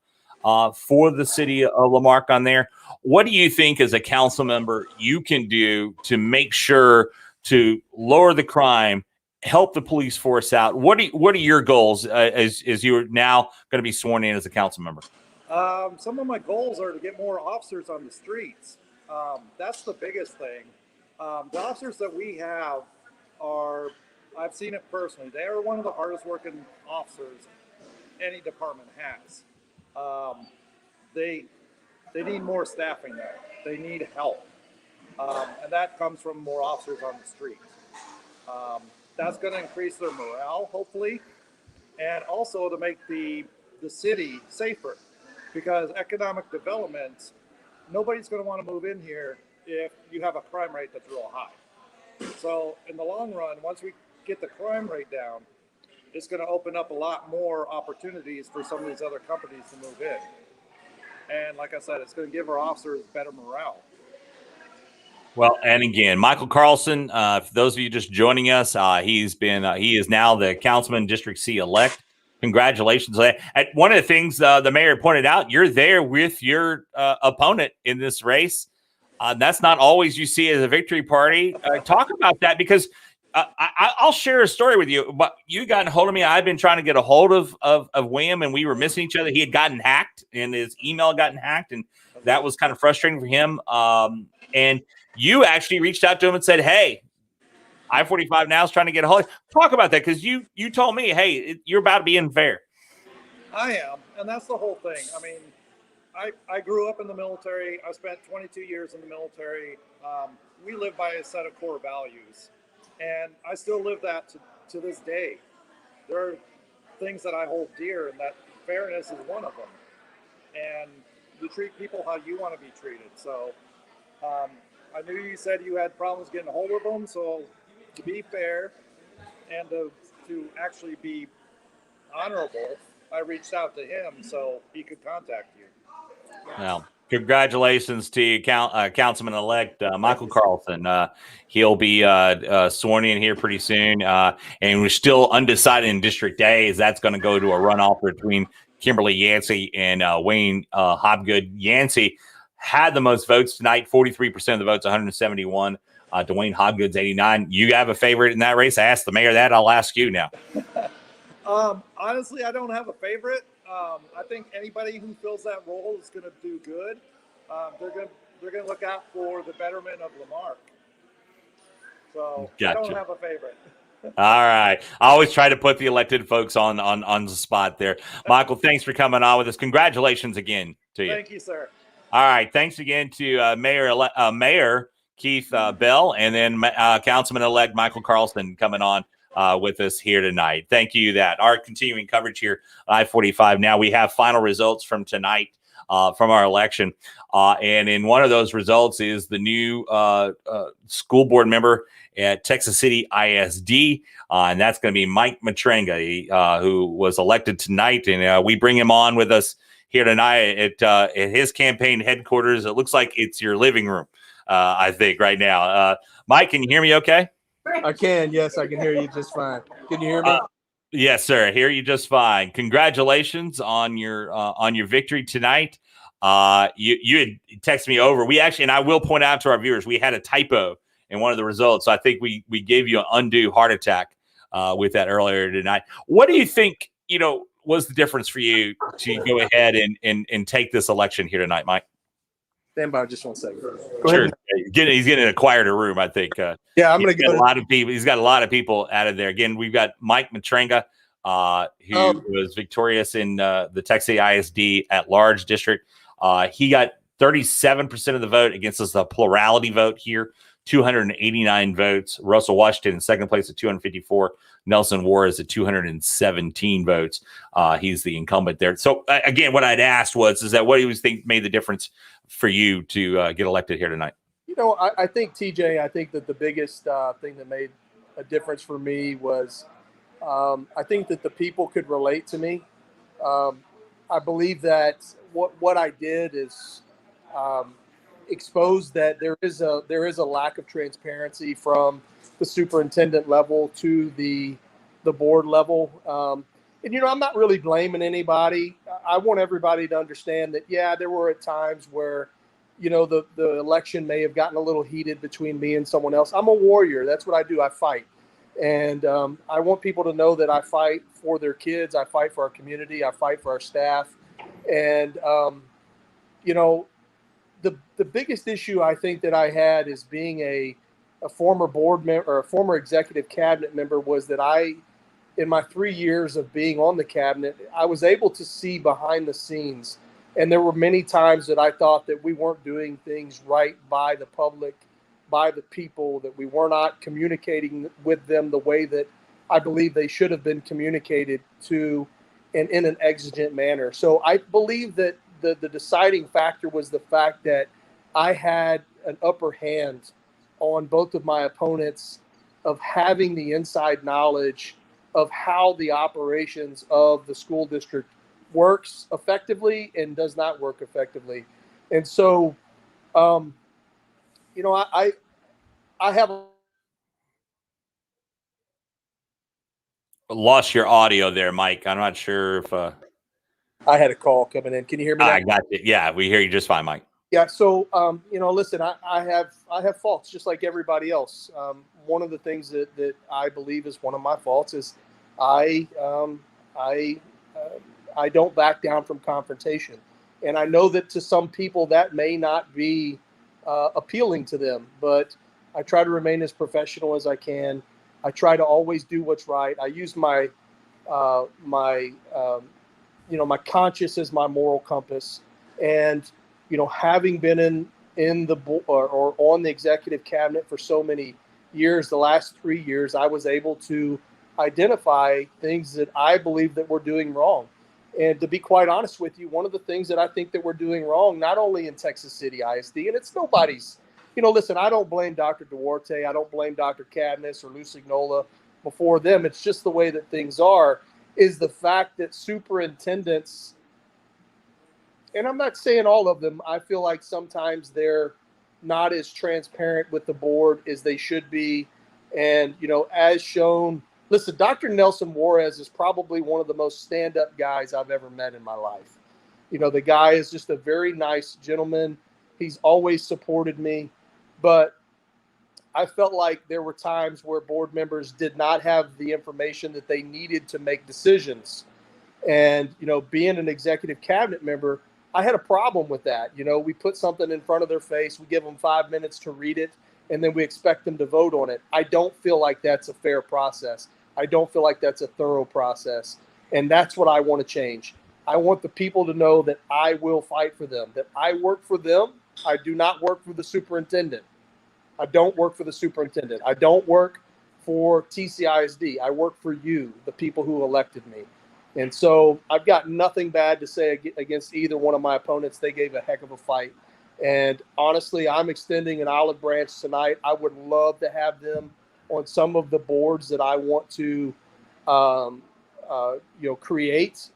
for the city of Lamar on there. What do you think, as a council member, you can do to make sure to lower the crime, help the police force out? What are your goals as you're now going to be sworn in as a council member? Some of my goals are to get more officers on the streets. That's the biggest thing. The officers that we have are, I've seen it personally, they are one of the hardest working officers any department has. They need more staffing there. They need help. And that comes from more officers on the street. That's going to increase their morale, hopefully, and also to make the city safer, because economic development, nobody's going to want to move in here if you have a crime rate that's real high. So in the long run, once we get the crime rate down, it's going to open up a lot more opportunities for some of these other companies to move in. And like I said, it's going to give our officers better morale. Well, and again, Michael Carlson, for those of you just joining us, he is now the councilman District C elect. Congratulations. One of the things the mayor pointed out, you're there with your opponent in this race. That's not always you see as a victory party. Talk about that, because I'll share a story with you. But you got a hold of me. I've been trying to get a hold of William, and we were missing each other. He had gotten hacked, and his email had gotten hacked, and that was kind of frustrating for him. And you actually reached out to him and said, "Hey, I45NOW is trying to get a hold of you." Talk about that, because you told me, "Hey, you're about to be unfair." I am, and that's the whole thing. I mean, I grew up in the military. I spent 22 years in the military. We live by a set of core values, and I still live that to this day. There are things that I hold dear, and that fairness is one of them. And you treat people how you want to be treated. So I knew you said you had problems getting a hold of them. So to be fair and to actually be honorable, I reached out to him so he could contact you. Well, congratulations to you, Councilman-elect Michael Carlson. He'll be sworn in here pretty soon. And we're still undecided in District A, as that's going to go to a runoff between Kimberly Yancey and Wayne Hobgood. Yancey had the most votes tonight, 43% of the votes, 171. Dwayne Hobgood's 89. You have a favorite in that race? I asked the mayor that. I'll ask you now. Honestly, I don't have a favorite. I think anybody who fills that role is going to do good. They're going to look out for the betterment of Lamar. So I don't Gotcha. have a favorite. All right. I always try to put the elected folks on the spot there. Michael, thanks for coming on with us. Congratulations again to you. Thank you, sir. All right. Thanks again to Mayor Keith Bell, and then Councilman-elect Michael Carlson coming on with us here tonight. Thank you. That our continuing coverage here at I-45. Now we have final results from tonight from our election. And in one of those results is the new school board member at Texas City ISD. And that's going to be Mike Matrenga, who was elected tonight. And we bring him on with us here tonight at his campaign headquarters. It looks like it's your living room, I think, right now. Mike, can you hear me okay? I can. Yes, I can hear you just fine. Can you hear me? Yes, sir. I hear you just fine. Congratulations on your victory tonight. You had texted me over. We actually, and I will point out to our viewers, we had a typo in one of the results. So I think we gave you an undue heart attack with that earlier tonight. What do you think, was the difference for you to go ahead and take this election here tonight, Mike? Stand by just 1 second. Go Sure. ahead. He's getting a quieter room, I think. Yeah, I'm going to get go. A lot of people. He's got a lot of people out of there. Again, we've got Mike Matrenga, who was victorious in the Texas ISD at large district. He got 37% of the vote against us, the plurality vote here, 289 votes. Russell Washington in second place at 254. Nelson Juarez at 217 votes. He's the incumbent there. So again, what I'd asked what do you think made the difference for you to get elected here tonight? I think, TJ, I think that the biggest thing that made a difference for me was I think that the people could relate to me. I believe that what I did is expose that there is a lack of transparency from the superintendent level to the board level. And I'm not really blaming anybody. I want everybody to understand that, yeah, there were at times where, the election may have gotten a little heated between me and someone else. I'm a warrior. That's what I do. I fight. And I want people to know that I fight for their kids. I fight for our community. I fight for our staff. And, the biggest issue I think that I had is being a former board member or a former executive cabinet member was that in my 3 years of being on the cabinet, I was able to see behind the scenes. And there were many times that I thought that we weren't doing things right by the public, by the people, that we were not communicating with them the way that I believe they should have been communicated to and in an exigent manner. So I believe that the deciding factor was the fact that I had an upper hand on both of my opponents of having the inside knowledge of how the operations of the school district works effectively and does not work effectively. And so, I have Lost your audio there, Mike. I'm not sure if I had a call coming in. Can you hear me now? I got it. Yeah, we hear you just fine, Mike. Yeah. So, listen, I have faults just like everybody else. One of the things that I believe is one of my faults is I don't back down from confrontation. And I know that to some people that may not be appealing to them, but I try to remain as professional as I can. I try to always do what's right. I use my conscience as my moral compass. And, having been in the or on the executive cabinet for so many years, the last 3 years, I was able to identify things that I believe that we're doing wrong. And to be quite honest with you, one of the things that I think that we're doing wrong, not only in Texas City ISD, and it's nobody's, listen, I don't blame Dr. Duarte. I don't blame Dr. Cadmus or Lou Signola before them. It's just the way that things are, is the fact that superintendents, and I'm not saying all of them, I feel like sometimes they're not as transparent with the board as they should be. And, as shown, listen, Dr. Nelson Juarez is probably one of the most stand-up guys I've ever met in my life. The guy is just a very nice gentleman. He's always supported me. But I felt like there were times where board members did not have the information that they needed to make decisions. And, being an executive cabinet member, I had a problem with that. We put something in front of their face, we give them 5 minutes to read it, and then we expect them to vote on it. I don't feel like that's a fair process. I don't feel like that's a thorough process. And that's what I want to change. I want the people to know that I will fight for them, that I work for them. I do not work for the superintendent. I don't work for the superintendent. I don't work for TCISD. I work for you, the people who elected me. And so I've got nothing bad to say against either one of my opponents. They gave a heck of a fight. And honestly, I'm extending an olive branch tonight. I would love to have them on some of the boards that I want to, create,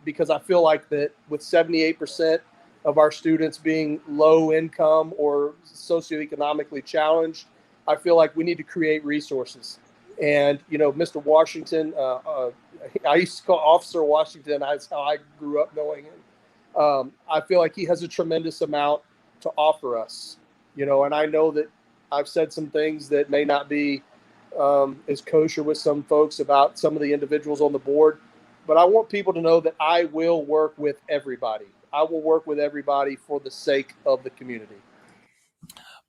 because I feel like that with 78% of our students being low income or socioeconomically challenged, I feel like we need to create resources. And, Mr. Washington, I used to call Officer Washington. That's how I grew up knowing him. I feel like he has a tremendous amount to offer us, and I know that I've said some things that may not be as kosher with some folks about some of the individuals on the board, but I want people to know that I will work with everybody. I will work with everybody for the sake of the community.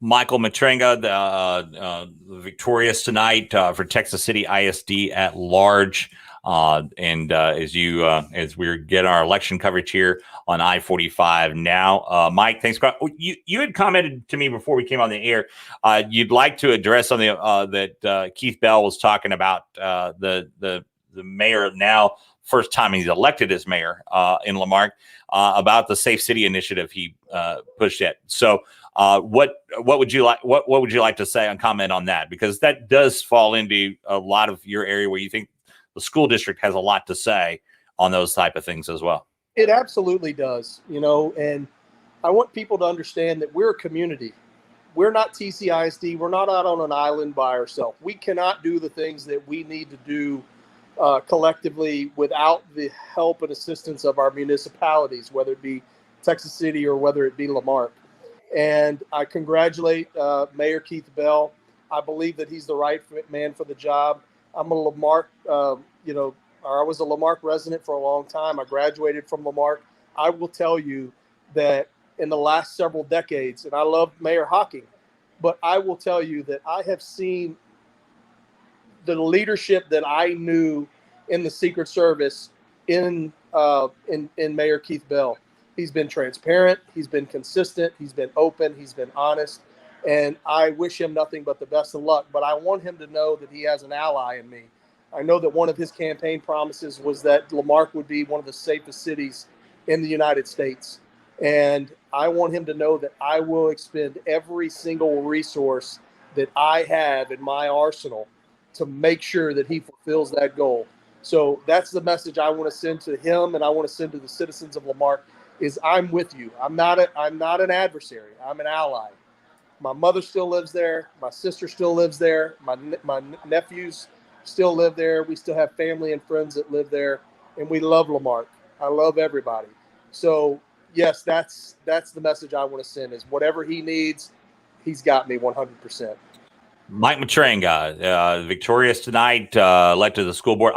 Michael Matrenga, the victorious tonight for Texas City ISD at large. And as we're getting our election coverage here on I45NOW, Mike, thanks. You had commented to me before we came on the air. You'd like to address something that Keith Bell was talking about, the mayor now, first time he's elected as mayor in Lamar, about the Safe City initiative he pushed it. So what would you like? What would you like to say and comment on that? Because that does fall into a lot of your area where you think the school district has a lot to say on those type of things as well. It absolutely does, and I want people to understand that we're a community. We're not TCISD. We're not out on an island by ourselves. We cannot do the things that we need to do collectively without the help and assistance of our municipalities, whether it be Texas City or whether it be Lamar. And I congratulate Mayor Keith Bell. I believe that he's the right man for the job. I'm a Lamar, I was a Lamar resident for a long time. I graduated from Lamar. I will tell you that in the last several decades, and I love Mayor Hocking, but I will tell you that I have seen the leadership that I knew in the Secret Service in Mayor Keith Bell. He's been transparent. He's been consistent. He's been open. He's been honest. And I wish him nothing but the best of luck. But I want him to know that he has an ally in me. I know that one of his campaign promises was that Lamar would be one of the safest cities in the United States. And I want him to know that I will expend every single resource that I have in my arsenal to make sure that he fulfills that goal. So that's the message I want to send to him, and I want to send to the citizens of Lamar, is I'm with you. I'm not an adversary. I'm an ally. My mother still lives there. My sister still lives there. My nephews still live there. We still have family and friends that live there, and we love Lamar. I love everybody. So yes, that's the message I want to send, is whatever he needs, he's got me 100%. Mike Matrenga, victorious tonight, elected to the school board.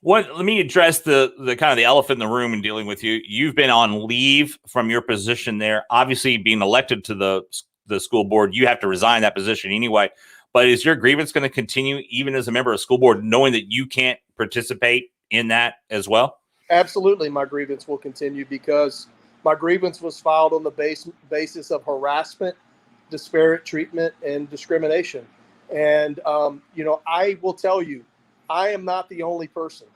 Let me address the kind of the elephant in the room in dealing with you. You've been on leave from your position there. Obviously, being elected to the school board, you have to resign that position anyway. But is your grievance going to continue even as a member of the school board, knowing that you can't participate in that as well? Absolutely, my grievance will continue, because my grievance was filed on the basis of harassment, disparate treatment, and discrimination. And, I will tell you, I am not the only person.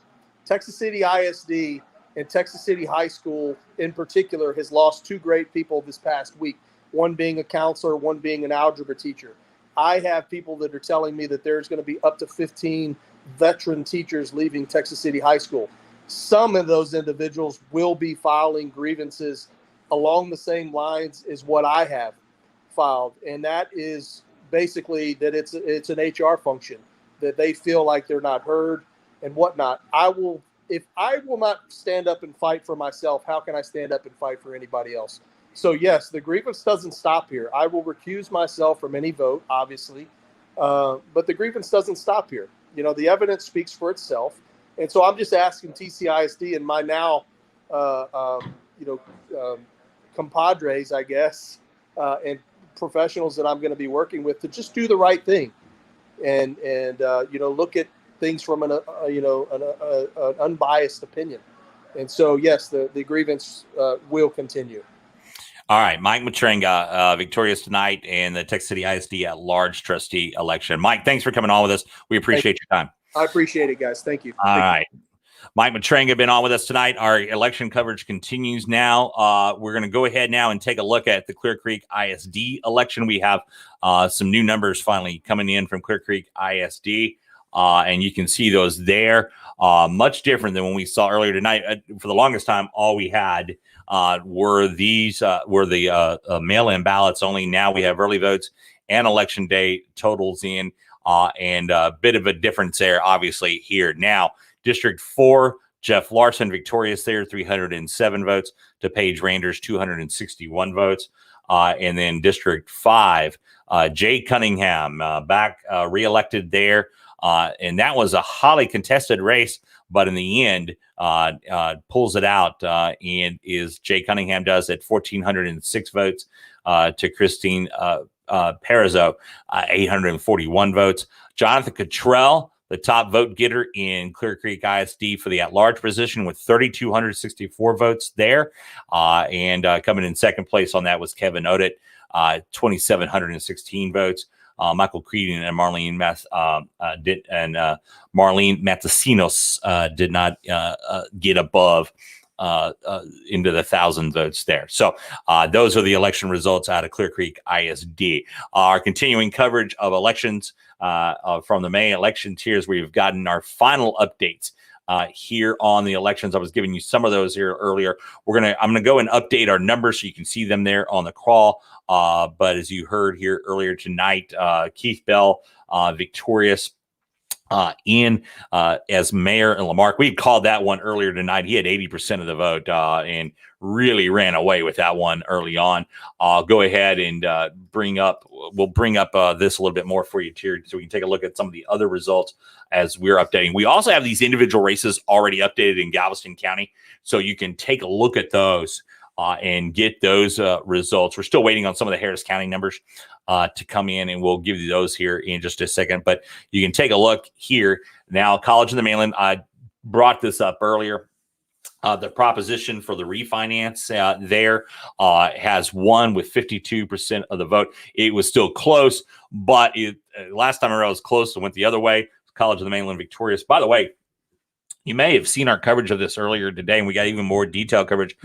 Texas City ISD and Texas City High School in particular has lost two great people this past week, one being a counselor, one being an algebra teacher. I have people that are telling me that there's going to be up to 15 veteran teachers leaving Texas City High School. Some of those individuals will be filing grievances along the same lines as what I have filed, and that is basically that it's an HR function, that they feel like they're not heard and whatnot. If I will not stand up and fight for myself, how can I stand up and fight for anybody else? So yes, the grievance doesn't stop here. I will recuse myself from any vote, obviously. But the grievance doesn't stop here. You know, the evidence speaks for itself. And so I'm just asking TCISD and my now, compadres, I guess, and professionals that I'm going to be working with to just do the right thing and look at things from an unbiased opinion. And so, yes, the grievance will continue. All right, Mike Matrenga, victorious tonight in the Texas City ISD at-large trustee election. Mike, thanks for coming on with us. We appreciate your time. I appreciate it, guys. Thank you. All right. Mike Matrenga been on with us tonight. Our election coverage continues now. We're going to go ahead now and take a look at the Clear Creek ISD election. We have some new numbers finally coming in from Clear Creek ISD, and you can see those there. Much different than when we saw earlier tonight. For the longest time, all we had were the mail-in ballots only. Now we have early votes and election day totals in, and a bit of a difference there, obviously, here. Now, District 4, Jeff Larson, victorious there, 307 votes, to Paige Randers, 261 votes. And then District 5, Jay Cunningham, back reelected there. And that was a highly contested race, but in the end, pulls it out and is Jay Cunningham does at 1,406 votes to Christine Perizzo, 841 votes. Jonathan Cottrell, the top vote getter in Clear Creek ISD for the at-large position with 3,264 votes there. And coming in second place on that was Kevin Odett, 2,716 votes. Michael Creedon and Marlene Matasinos did not get above into the 1,000 votes there. So those are the election results out of Clear Creek ISD. Our continuing coverage of elections from the May election tiers, we've gotten our final updates here on the elections. I was giving you some of those here earlier. I'm gonna go and update our numbers so you can see them there on the crawl. But as you heard here earlier tonight, Keith Bell victorious as mayor in Lamar. We called that one earlier tonight. He had 80% of the vote and really ran away with that one early on. I'll go ahead and bring up this a little bit more for you here so we can take a look at some of the other results as we're updating. We also have these individual races already updated in Galveston County, so you can take a look at those and get those results. We're still waiting on some of the Harris County numbers to come in, and we'll give you those here in just a second. But you can take a look here. Now, College of the Mainland, I brought this up earlier. The proposition for the refinance there has won with 52% of the vote. It was still close, but last time around it was close and went the other way. College of the Mainland victorious. By the way, you may have seen our coverage of this earlier today, and we got even more detailed coverage.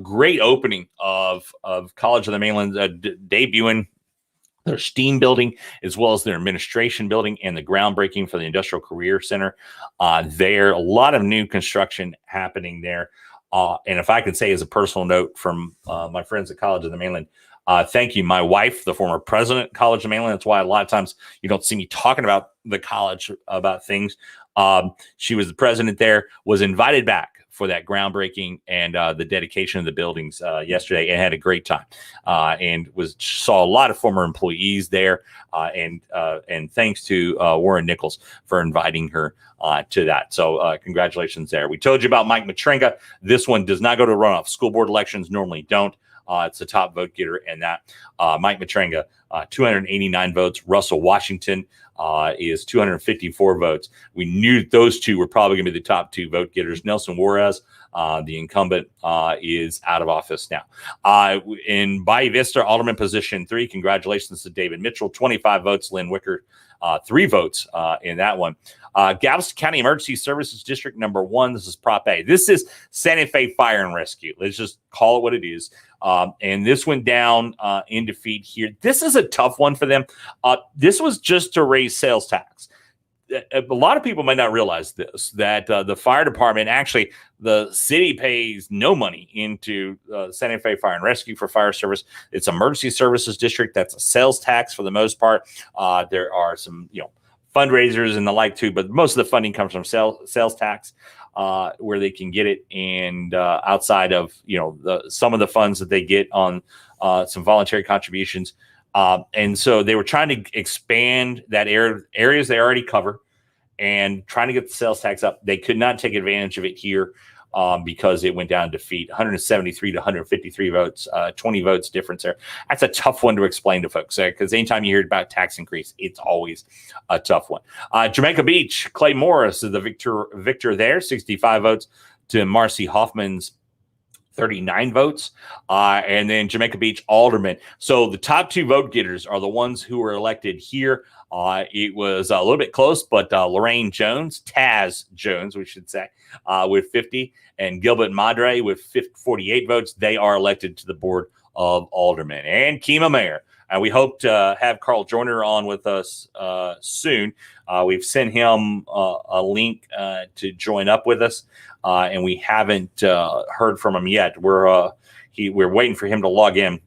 Great opening of College of the Mainland debuting their STEAM building as well as their administration building and the groundbreaking for the Industrial Career Center. There, a lot of new construction happening there. And if I could say as a personal note from my friends at College of the Mainland, thank you. My wife, the former president of College of the Mainland, that's why a lot of times you don't see me talking about the college, about things. She was the president there, was invited back for that groundbreaking and the dedication of the buildings yesterday, and had a great time. And saw a lot of former employees there, and thanks to Warren Nichols for inviting her to that. So congratulations there. We told you about Mike Matrenga. This one does not go to runoff. School board elections normally don't. It's a top vote getter, and that Mike Matrenga, 289 votes. Russell Washington is 254 votes. We knew those two were probably going to be the top two vote getters. Nelson Juarez, the incumbent, is out of office now. In Bayou Vista, Alderman position 3, congratulations to David Mitchell, 25 votes. Lynn Wicker, 3 votes in that one. Galveston County Emergency Services District number 1. This is Prop A. This is Santa Fe Fire and Rescue. Let's just call it what it is. And this went down in defeat here. This is a tough one for them. This was just to raise sales tax. A lot of people might not realize this, that the fire department, actually, the city pays no money into Santa Fe Fire and Rescue for fire service. It's emergency services district. That's a sales tax for the most part. There are some, fundraisers and the like too, but most of the funding comes from sales tax, where they can get it. And outside of, some of the funds that they get on some voluntary contributions. And so they were trying to expand that areas they already cover and trying to get the sales tax up. They could not take advantage of it here because it went down to defeat 173 to 153 votes, 20 votes difference there. That's a tough one to explain to folks because anytime you hear about tax increase, it's always a tough one. Jamaica Beach, Clay Morris is the victor there, 65 votes to Marcy Hoffman's 39 votes. And then Jamaica Beach Alderman. So the top 2 vote getters are the ones who were elected here. It was a little bit close, but Lorraine Jones, Taz Jones, we should say, with 50, and Gilbert Madre with 48 votes. They are elected to the Board of Aldermen. And Kemah Mayor. We hope to have Carl Joyner on with us soon. We've sent him a link to join up with us, and we haven't heard from him yet. We're waiting for him to log in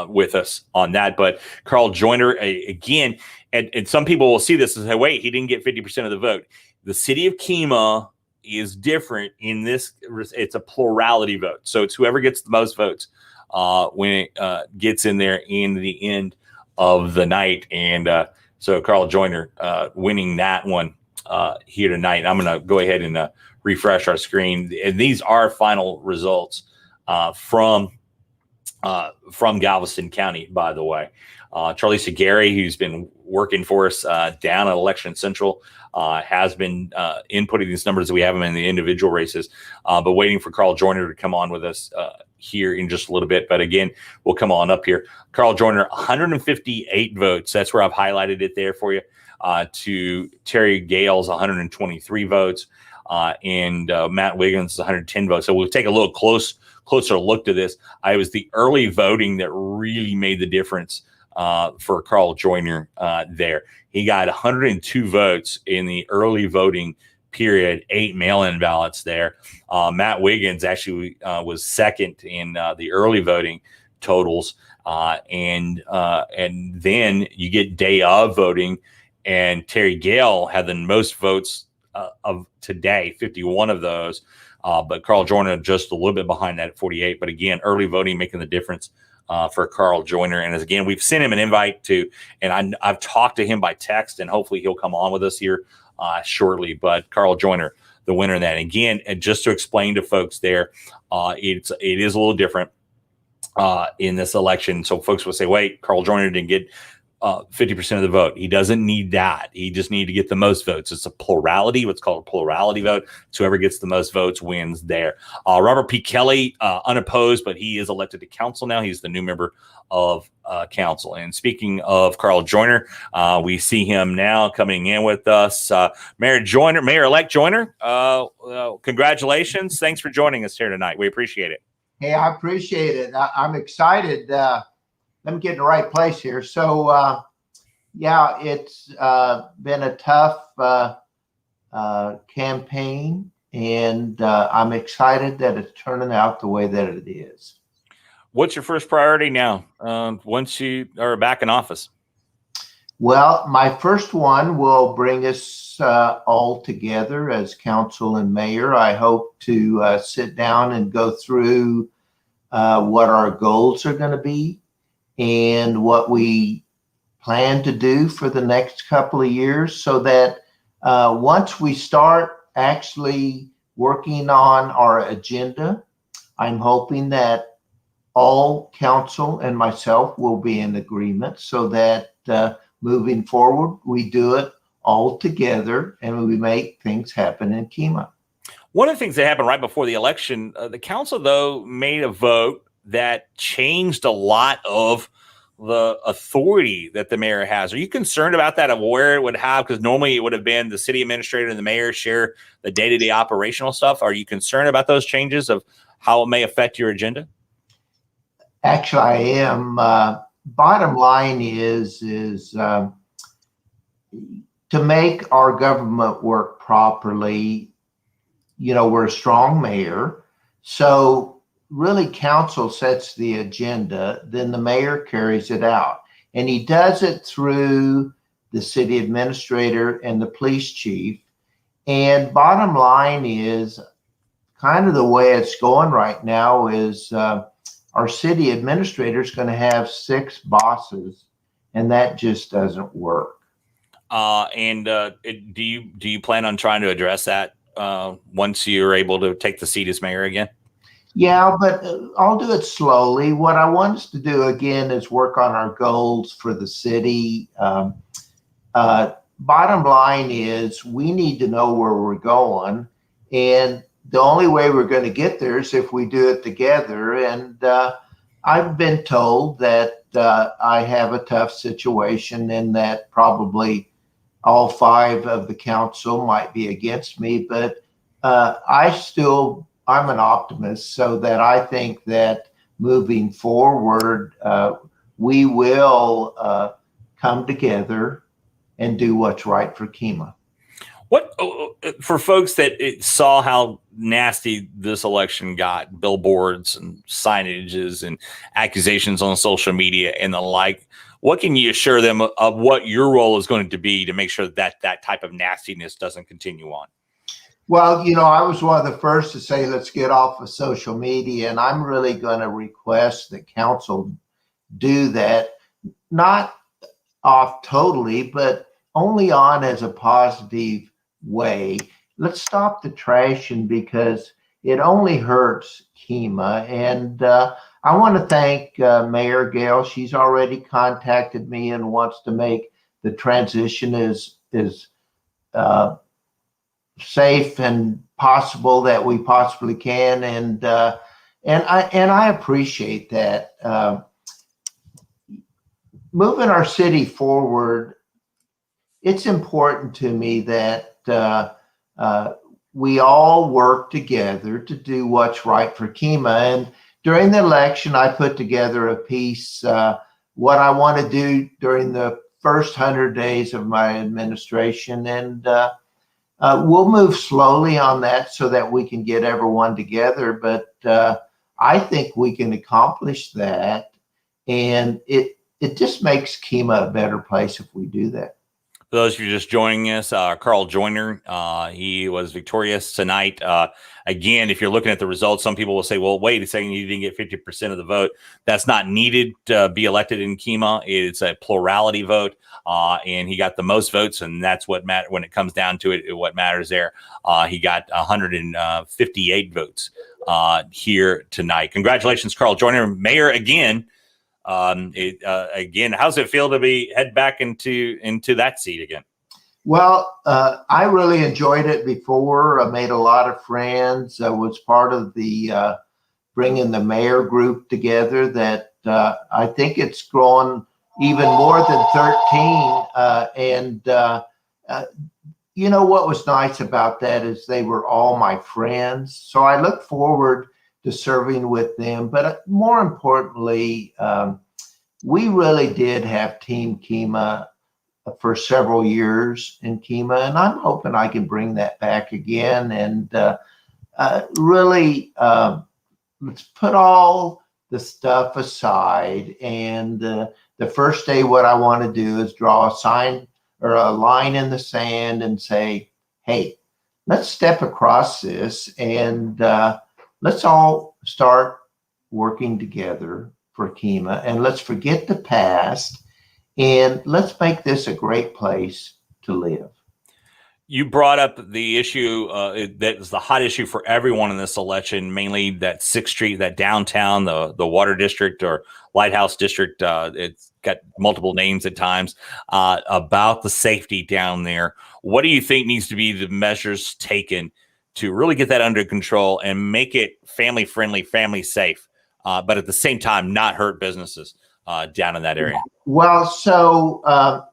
with us on that. But Carl Joyner, again, and some people will see this and say, wait, he didn't get 50% of the vote. The city of Kemah is different in this. It's a plurality vote. So it's whoever gets the most votes when it gets in there in the end of the night. And so Carl Joyner winning that one here tonight. I'm going to go ahead and refresh our screen. And these are final results from Galveston County, by the way. Charlisa Gary, who's been working for us down at Election Central, has been inputting these numbers that we have them in the individual races, but waiting for Carl Joyner to come on with us here in just a little bit. But again, we'll come on up here. Carl Joyner, 158 votes. That's where I've highlighted it there for you. To Terry Gale's 123 votes, and Matt Wiggins' 110 votes. So we'll take a little closer look to this. It was the early voting that really made the difference for Carl Joyner there. He got 102 votes in the early voting period, 8 mail-in ballots there. Matt Wiggins actually was second in the early voting totals. And then you get day of voting, and Terry Gale had the most votes of today, 51 of those. But Carl Joyner just a little bit behind that at 48. But again, early voting making the difference for Carl Joyner. And as again, we've sent him an invite to, and I've talked to him by text, and hopefully he'll come on with us here shortly. But Carl Joyner, the winner in that. Again, and just to explain to folks there, it is a little different in this election. So folks will say, wait, Carl Joyner didn't get 50% of the vote. He doesn't need that. He just needs to get the most votes. It's a plurality, what's called a plurality vote. So whoever gets the most votes wins there. Robert P. Kelly, unopposed, but he is elected to council now. He's the new member of council. And speaking of Carl Joyner, we see him now coming in with us. Mayor-elect Joyner, congratulations. Thanks for joining us here tonight. We appreciate it. Hey, I appreciate it. I'm excited. Let me get in the right place here. So, yeah, it's been a tough campaign, and I'm excited that it's turning out the way that it is. What's your first priority now once you are back in office? Well, my first one will bring us all together as council and mayor. I hope to sit down and go through what our goals are going to be and what we plan to do for the next couple of years, so that once we start actually working on our agenda, I'm hoping that all council and myself will be in agreement, so that moving forward, we do it all together and we make things happen in Kemah. One of the things that happened right before the election, the council, though, made a vote that changed a lot of the authority that the mayor has. Are you concerned about that, of where it would have? Because normally it would have been the city administrator and the mayor share the day-to-day operational stuff. Are you concerned about those changes of how it may affect your agenda? Actually, I am. Bottom line is to make our government work properly, we're a strong mayor. So really, council sets the agenda, then the mayor carries it out. And he does it through the city administrator and the police chief. And bottom line is, kind of the way it's going right now is our city administrator is going to have 6 bosses, and that just doesn't work. Do you plan on trying to address that once you're able to take the seat as mayor again? Yeah, but I'll do it slowly. What I want us to do again is work on our goals for the city. Bottom line is we need to know where we're going, and the only way we're going to get there is if we do it together. And I've been told that I have a tough situation and that probably all 5 of the council might be against me, but I'm an optimist, so that I think that moving forward, we will come together and do what's right for Kemah. What for folks that saw how nasty this election got, billboards and signages and accusations on social media and the like, what can you assure them of what your role is going to be to make sure that that type of nastiness doesn't continue on? Well, I was one of the first to say, let's get off of social media, and I'm really going to request that council do that, not off totally, but only on as a positive way. Let's stop the trashing because it only hurts Kemah. And I want to thank Mayor Gail. She's already contacted me and wants to make the transition as safe and possible that we possibly can. And I appreciate that. Moving our city forward, it's important to me that we all work together to do what's right for Kemah. And during the election, I put together a piece, what I want to do during the first 100 days of my administration. And we'll move slowly on that so that we can get everyone together. But I think we can accomplish that. And it just makes Kemah a better place if we do that. For those of you just joining us, Carl Joyner, he was victorious tonight. Again, if you're looking at the results, some people will say, well, wait a second, you didn't get 50% of the vote. That's not needed to be elected in Kemah. It's a plurality vote, and he got the most votes, and that's what matters when it comes down to it. What matters there, he got 158 votes here tonight. Congratulations, Carl Joyner, mayor again. Again, how's it feel to be head back into that seat again? Well, I really enjoyed it before. I made a lot of friends. I was part of the bringing the mayor group together that I think it's grown even more than 13. What was nice about that is they were all my friends. So I look forward to serving with them. But more importantly, we really did have Team Kemah for several years in Kemah, and I'm hoping I can bring that back again. And really, let's put all the stuff aside. And the first day, what I want to do is draw a sign or a line in the sand and say, hey, let's step across this and let's all start working together for Kemah, and let's forget the past, and let's make this a great place to live. You brought up the issue that is the hot issue for everyone in this election, mainly that 6th Street, that downtown, the Water District or Lighthouse District. It's got multiple names at times, about the safety down there. What do you think needs to be the measures taken to really get that under control and make it family friendly, family safe, but at the same time not hurt businesses down in that area? Well, so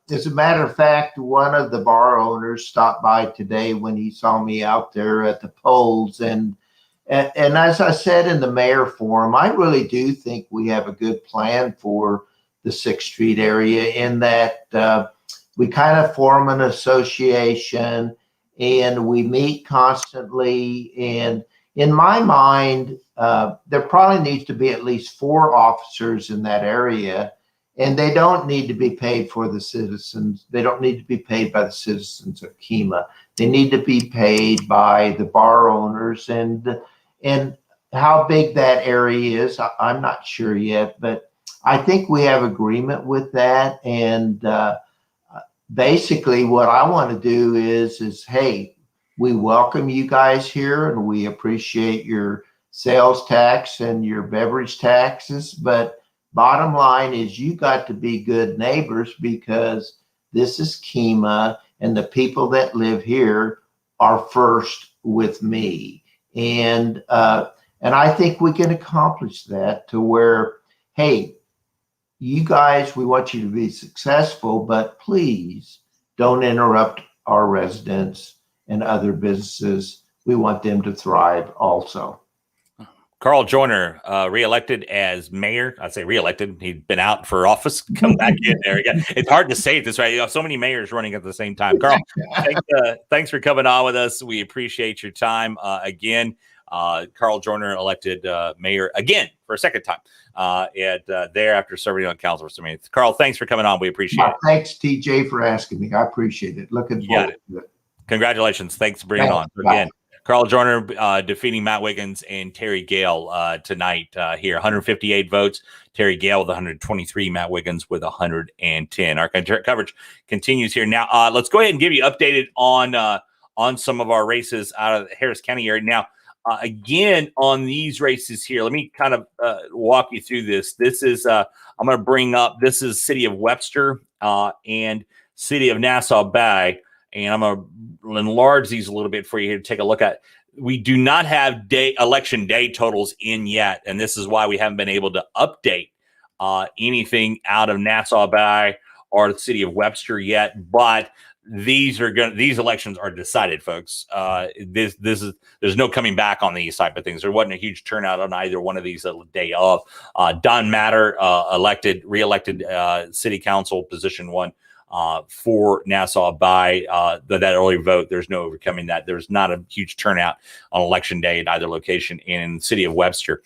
as a matter of fact, one of the bar owners stopped by today when he saw me out there at the polls. And as I said in the mayor forum, I really do think we have a good plan for the 6th Street area in that we kind of form an association and we meet constantly. And in my mind, there probably needs to be at least 4 officers in that area, and they don't need to be paid for the citizens. They don't need to be paid by the citizens of Kemah. They need to be paid by the bar owners. And how big that area is, I'm not sure yet, but I think we have agreement with that. And basically what I want to do is, hey, we welcome you guys here and we appreciate your sales tax and your beverage taxes. But bottom line is you got to be good neighbors, because this is Kemah and the people that live here are first with me. And I think we can accomplish that to where, hey, you guys, we want you to be successful, but please don't interrupt our residents and other businesses. We want them to thrive also. Carl Joyner, reelected as mayor. I say reelected. He'd been out for office. Come back in there again. It's hard to say this, right? You have so many mayors running at the same time. Carl, thanks for coming on with us. We appreciate your time again. Carl Joyner elected mayor again for a second time there after serving on council for so many. Carl, thanks for coming on. We appreciate it. Thanks, TJ, for asking me. I appreciate it. Looking forward to it. Congratulations. Thanks for bringing on. Again, Carl Joyner defeating Matt Wiggins and Terry Gale tonight here. 158 votes. Terry Gale with 123. Matt Wiggins with 110. Our coverage continues here. Now, let's go ahead and give you updated on some of our races out of the Harris County area. Now, again, on these races here, let me kind of walk you through this. This is, I'm going to bring up, this is City of Webster and City of Nassau Bay. And I'm going to enlarge these a little bit for you here to take a look at. We do not have election day totals in yet, and this is why we haven't been able to update anything out of Nassau Bay or the City of Webster yet. But these elections are decided, folks. There's no coming back on these type of things. There wasn't a huge turnout on either one of these the day of. Don Matter reelected City Council position 1. For Nassau Bay, that early vote, there's no overcoming that. There's not a huge turnout on election day at either location. And in the City of Webster,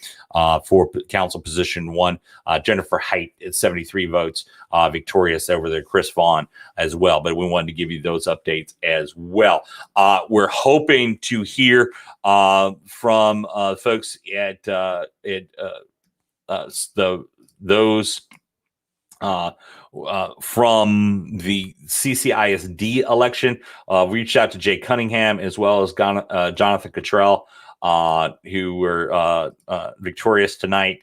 for council position 1, Jennifer Height at 73 votes, victorious over there, Chris Vaughn as well. But we wanted to give you those updates as well. We're hoping to hear from folks at those. From the CCISD election, reached out to Jay Cunningham as well as Jonathan Cottrell, who were victorious tonight.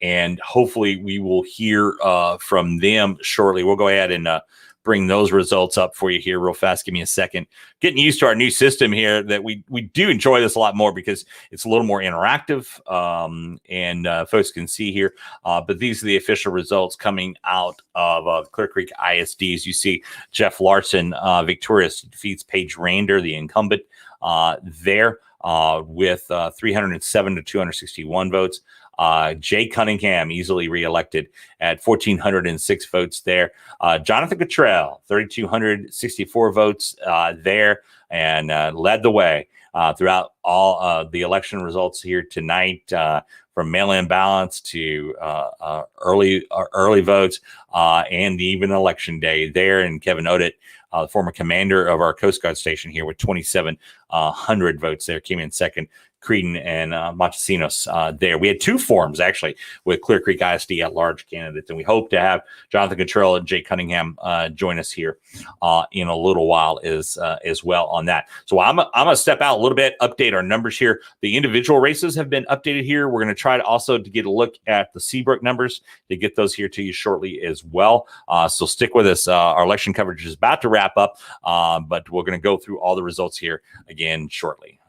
And hopefully we will hear from them shortly. We'll go ahead and bring those results up for you here real fast. Give me a second. Getting used to our new system here, that we do enjoy this a lot more because it's a little more interactive, and folks can see here. But these are the official results coming out of Clear Creek ISD. As you see, Jeff Larson victorious, defeats Paige Rander, the incumbent there, with 307 to 261 votes. Jay Cunningham easily reelected at 1,406 votes there. Jonathan Cottrell, 3,264 votes there, and led the way throughout all the election results here tonight, from mail-in ballots to early votes, and even election day there. And Kevin Odett, the former commander of our Coast Guard station here, with 2,700 votes there, came in second. Creedon and Montesinos there. We had 2 forums actually with Clear Creek ISD at large candidates, and we hope to have Jonathan Cottrell and Jay Cunningham join us here in a little while as well on that. So I'm gonna step out a little bit, update our numbers here. The individual races have been updated here. We're going to try to also to get a look at the Seabrook numbers to get those here to you shortly as well. So stick with us. Our election coverage is about to wrap up, but we're going to go through all the results here again shortly.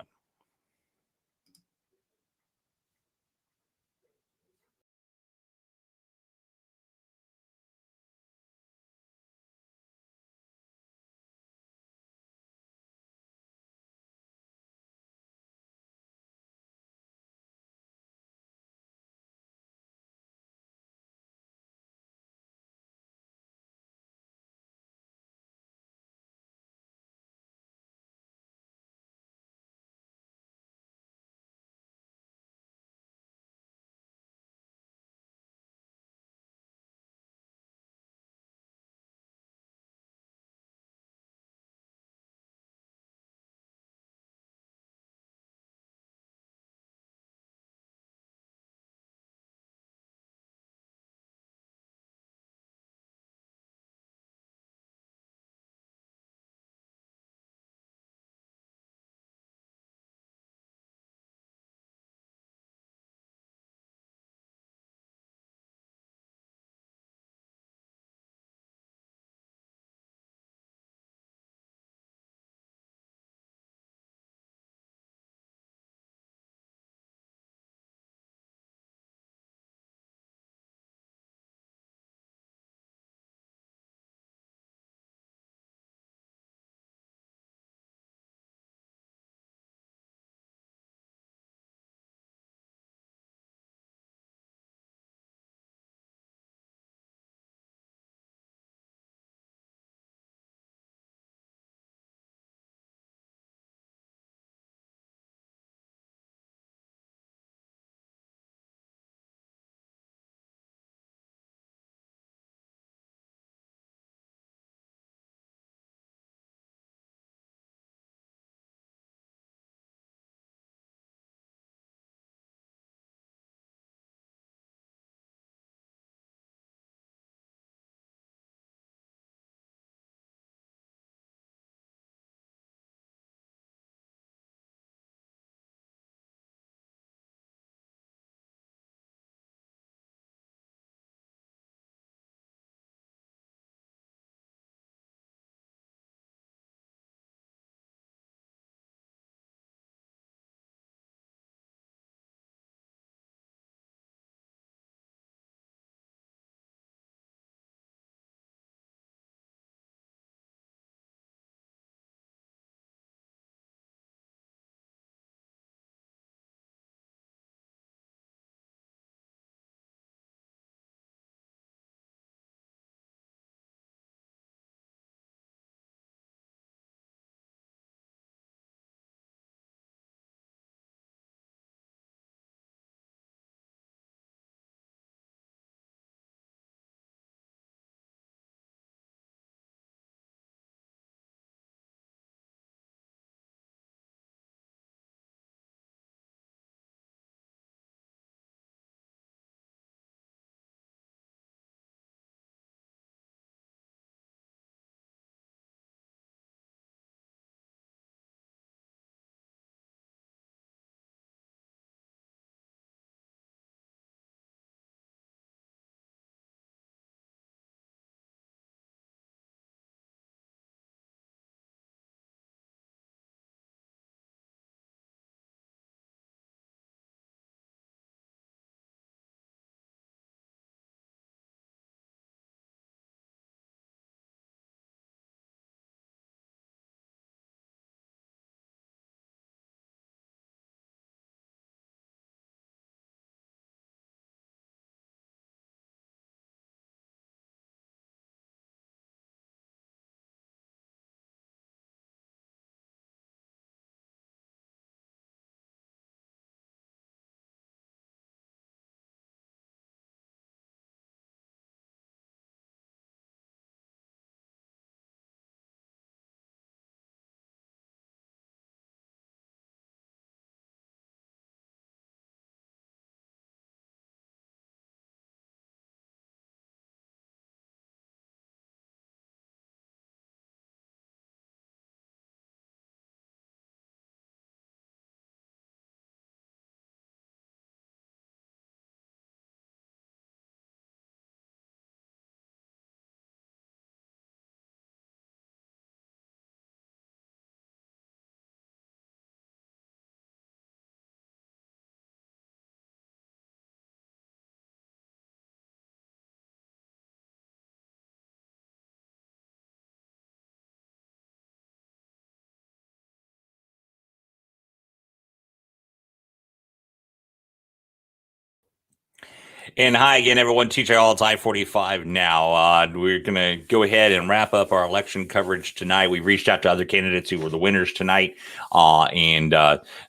And hi again, everyone. TJ All's I45 now. We're going to go ahead and wrap up our election coverage tonight. We reached out to other candidates who were the winners tonight, and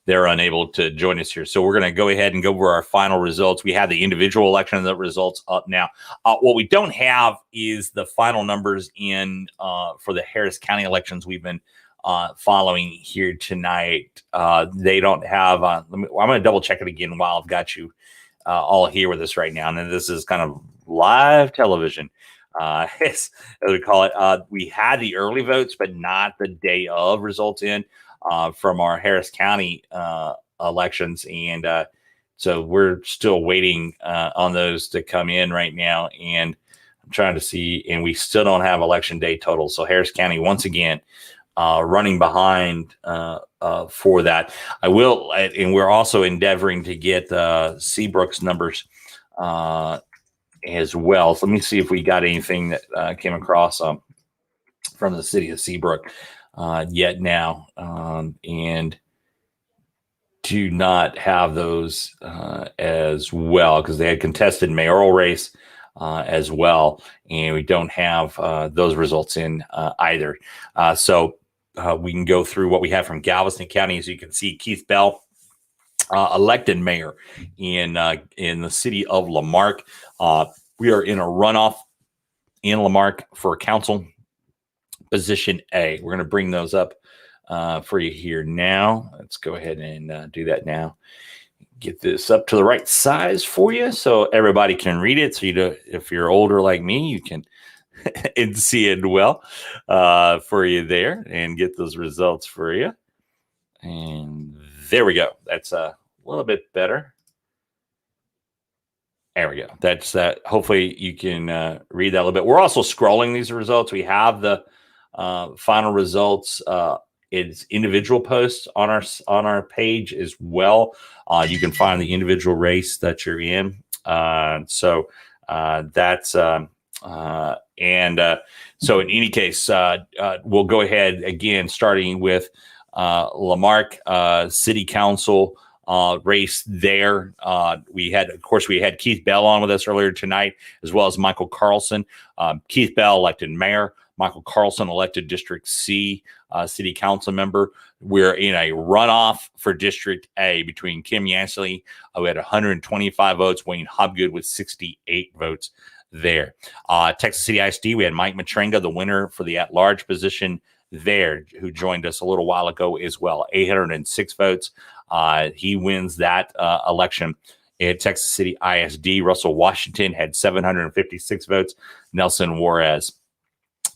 they're unable to join us here. So we're going to go ahead and go over our final results. We have the individual election results up now. What we don't have is the final numbers in for the Harris County elections we've been following here tonight. They don't have, I'm going to double check it again while I've got you all here with us right now. And this is kind of live television, as we call it. We had the early votes, but not the day of results in from our Harris County elections. And so we're still waiting on those to come in right now. And I'm trying to see, and we still don't have election day totals. So Harris County, once again, running behind for that. I will, and we're also endeavoring to get Seabrook's numbers as well. So let me see if we got anything that came across from the city of Seabrook yet now, and do not have those as well because they had contested mayoral race as well, and we don't have those results in either. So we can go through what we have from Galveston County. As you can see, Keith Bell elected mayor in the city of Lamar. We are in a runoff in Lamar for council position A. We're going to bring those up for you here now. Let's go ahead and do that now. Get this up to the right size for you so everybody can read it. So if you're older like me, you can and see it well for you there and get those results for you. And there we go. That's a little bit better. There we go. That's that. Hopefully you can read that a little bit. We're also scrolling these results. We have the final results. It's individual posts on our page as well. You can find the individual race that you're in. So in any case, we'll go ahead again, starting with Lamar City Council race there. We had Keith Bell on with us earlier tonight, as well as Michael Carlson. Keith Bell elected mayor. Michael Carlson elected District C city council member. We're in a runoff for District A between Kim Yancey, who had 125 votes, Wayne Hobgood with 68 votes there. Texas City ISD, we had Mike Matrenga, the winner for the at-large position there, who joined us a little while ago as well. 806 votes. He wins that election. At Texas City ISD, Russell Washington had 756 votes. Nelson Juarez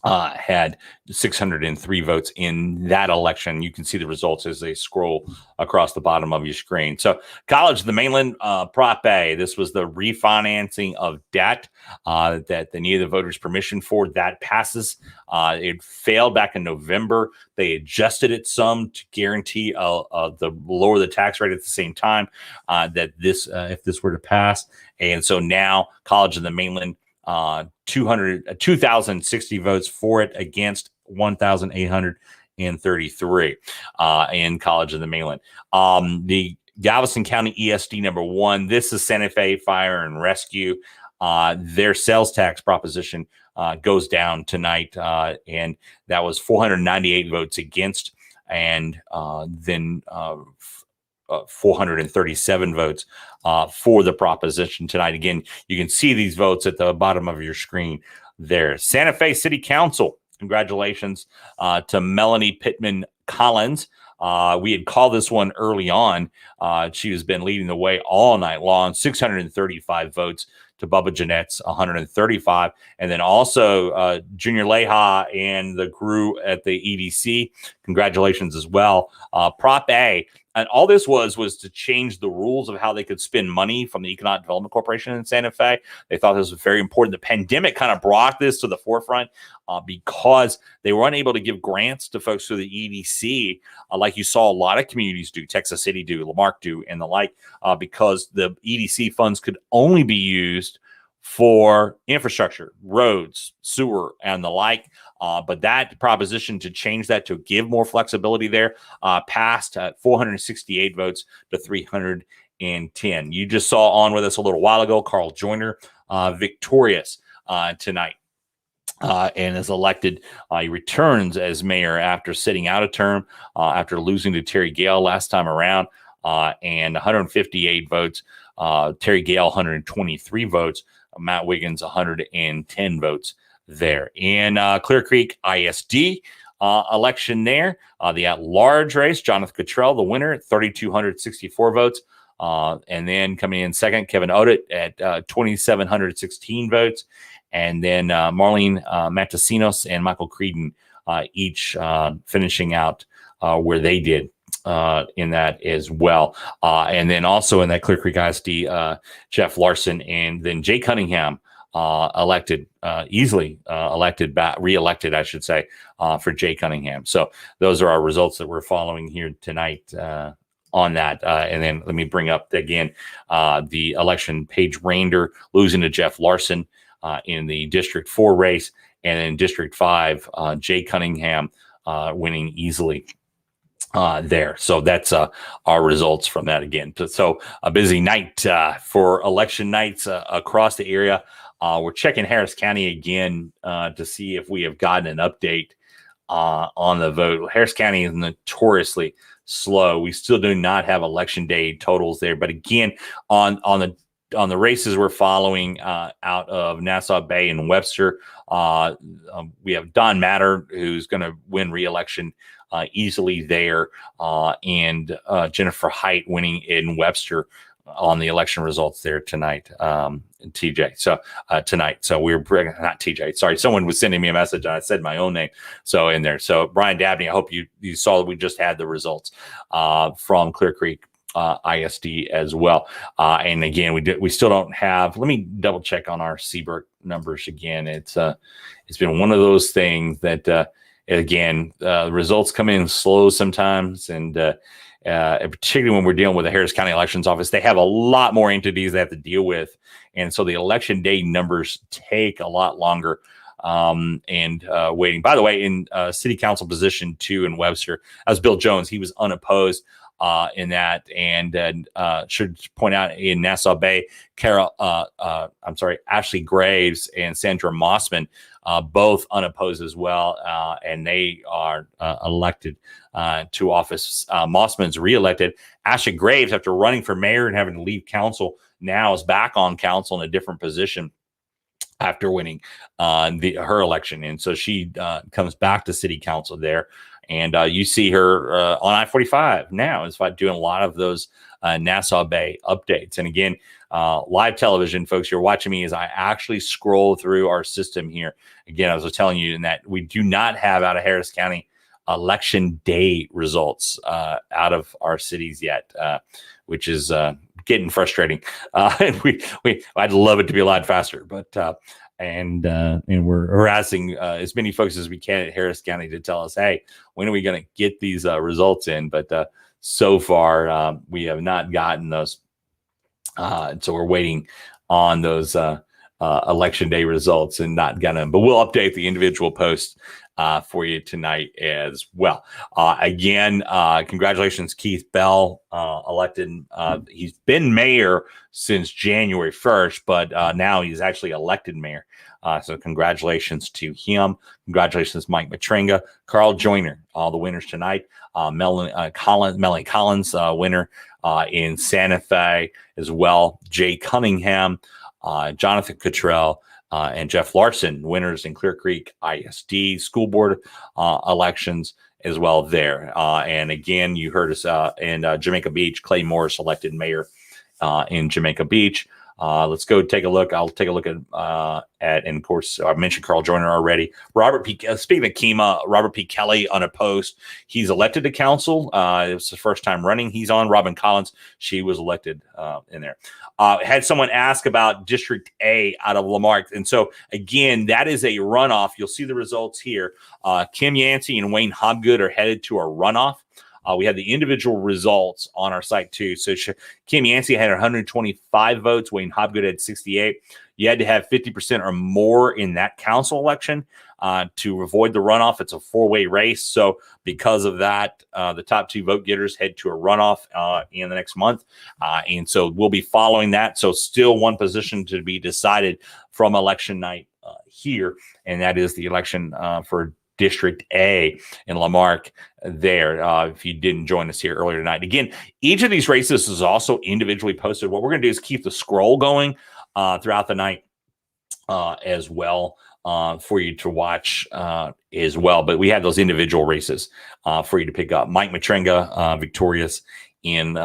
had 603 votes in that election. You can see the results as they scroll across the bottom of your screen. So College of the Mainland, Prop A, this was the refinancing of debt that they needed the voters' permission for. That passes. It failed back in November. They adjusted it some to guarantee the lower the tax rate at the same time that this, if this were to pass. And so now College of the Mainland, 2,060 votes for it against 1,833 in College of the Mainland. The Galveston County ESD #1. This is Santa Fe Fire and Rescue. Their sales tax proposition goes down tonight, and that was 498 votes against, and then 437 votes for the proposition tonight. Again, you can see these votes at the bottom of your screen there. Santa Fe City Council, congratulations to Melanie Collins. We had called this one early on. She has been leading the way all night long. 635 votes to Bubba Jeanette's 135. And then also Junior Leha and the crew at the EDC. Congratulations as well. Prop A. And all this was to change the rules of how they could spend money from the Economic Development Corporation in Santa Fe. They thought this was very important. The pandemic kind of brought this to the forefront because they were unable to give grants to folks through the EDC, like you saw a lot of communities do, Texas City do, Lamar do, and the like, because the EDC funds could only be used for infrastructure, roads, sewer, and the like. But that proposition to change that, to give more flexibility there, passed at 468 votes to 300 110. You just saw on with us a little while ago, Carl Joyner, victorious tonight. And is elected. He returns as mayor after sitting out a term, after losing to Terry Gale last time around, and 158 votes. Terry Gale, 123 votes. Matt Wiggins, 110 votes there. In Clear Creek ISD election there, the at-large race, Jonathan Cottrell, the winner, 3,264 votes. And then coming in second, Kevin Odett at 2,716 votes. And then Marlene Matasinos and Michael Creedon each finishing out where they did in that as well. And then also in that Clear Creek ISD, Jeff Larson and then Jay Cunningham elected, easily elected, re-elected, I should say, for Jay Cunningham. So those are our results that we're following here tonight on that. And then let me bring up again the election. Paige Rander losing to Jeff Larson in the District 4 race, and in District 5, Jay Cunningham winning easily there. So that's our results from that again. So a busy night for election nights across the area. We're checking Harris County again to see if we have gotten an update on the vote. Harris County is notoriously slow. We still do not have election day totals there. But again, on the races we're following out of Nassau Bay and Webster, we have Don Matter, who's going to win re-election easily there, and Jennifer Height winning in Webster on the election results there tonight, TJ. So tonight, so we're not TJ. Sorry, someone was sending me a message and I said my own name. So in there, so Brian Dabney, I hope you saw that we just had the results from Clear Creek ISD as well. And again, we still don't have, let me double check on our Seabrook numbers again. It's been one of those things that again, results come in slow sometimes, and particularly when we're dealing with the Harris County Elections Office, they have a lot more entities they have to deal with, and so the election day numbers take a lot longer. And waiting. By the way, in City Council position 2 in Webster, that was Bill Jones. He was unopposed in that, and should point out in Nassau Bay, Ashley Graves and Sandra Mossman, both unopposed as well, and they are elected to office. Mossman's reelected. Ashley Graves, after running for mayor and having to leave council, now is back on council in a different position after winning her election, and so she comes back to city council there. And you see her on I-45 now is doing a lot of those Nassau Bay updates. And again, live television, folks, you're watching me as I actually scroll through our system here. Again, I was telling you in that we do not have out of Harris County election day results out of our cities yet, which is getting frustrating. I'd love it to be a lot faster, but and we're harassing as many folks as we can at Harris County to tell us, hey, when are we going to get these results in? But so far, we have not gotten those. So we're waiting on those election day results and not getting them. But we'll update the individual posts for you tonight as well. Again, congratulations, Keith Bell, elected. He's been mayor since January 1st, but now he's actually elected mayor. So congratulations to him. Congratulations, Mike Matrenga, Carl Joyner, all the winners tonight. Melanie Collins, winner in Santa Fe as well. Jay Cunningham, Jonathan Cottrell, and Jeff Larson, winners in Clear Creek ISD school board elections as well there. And again, you heard us in Jamaica Beach, Clay Morris elected mayor in Jamaica Beach. Let's go take a look. I'll take a look at and of course, I mentioned Carl Joyner already. Speaking of Kemah, Robert P. Kelly unopposed. He's elected to council. It was the first time running. He's on. Robin Collins, she was elected in there. Had someone ask about District A out of Lamar. And so, again, that is a runoff. You'll see the results here. Kim Yancey and Wayne Hobgood are headed to a runoff. We have the individual results on our site, too. So Kim Yancey had 125 votes. Wayne Hobgood had 68. You had to have 50% or more in that council election to avoid the runoff. It's a 4-way race. So because of that, the top 2 vote getters head to a runoff in the next month. And so we'll be following that. So still one position to be decided from election night here, and that is the election for District A in Lamar there. If you didn't join us here earlier tonight. Again, each of these races is also individually posted. What we're going to do is keep the scroll going throughout the night as well for you to watch as well. But we have those individual races for you to pick up. Mike Matrenga, victorious in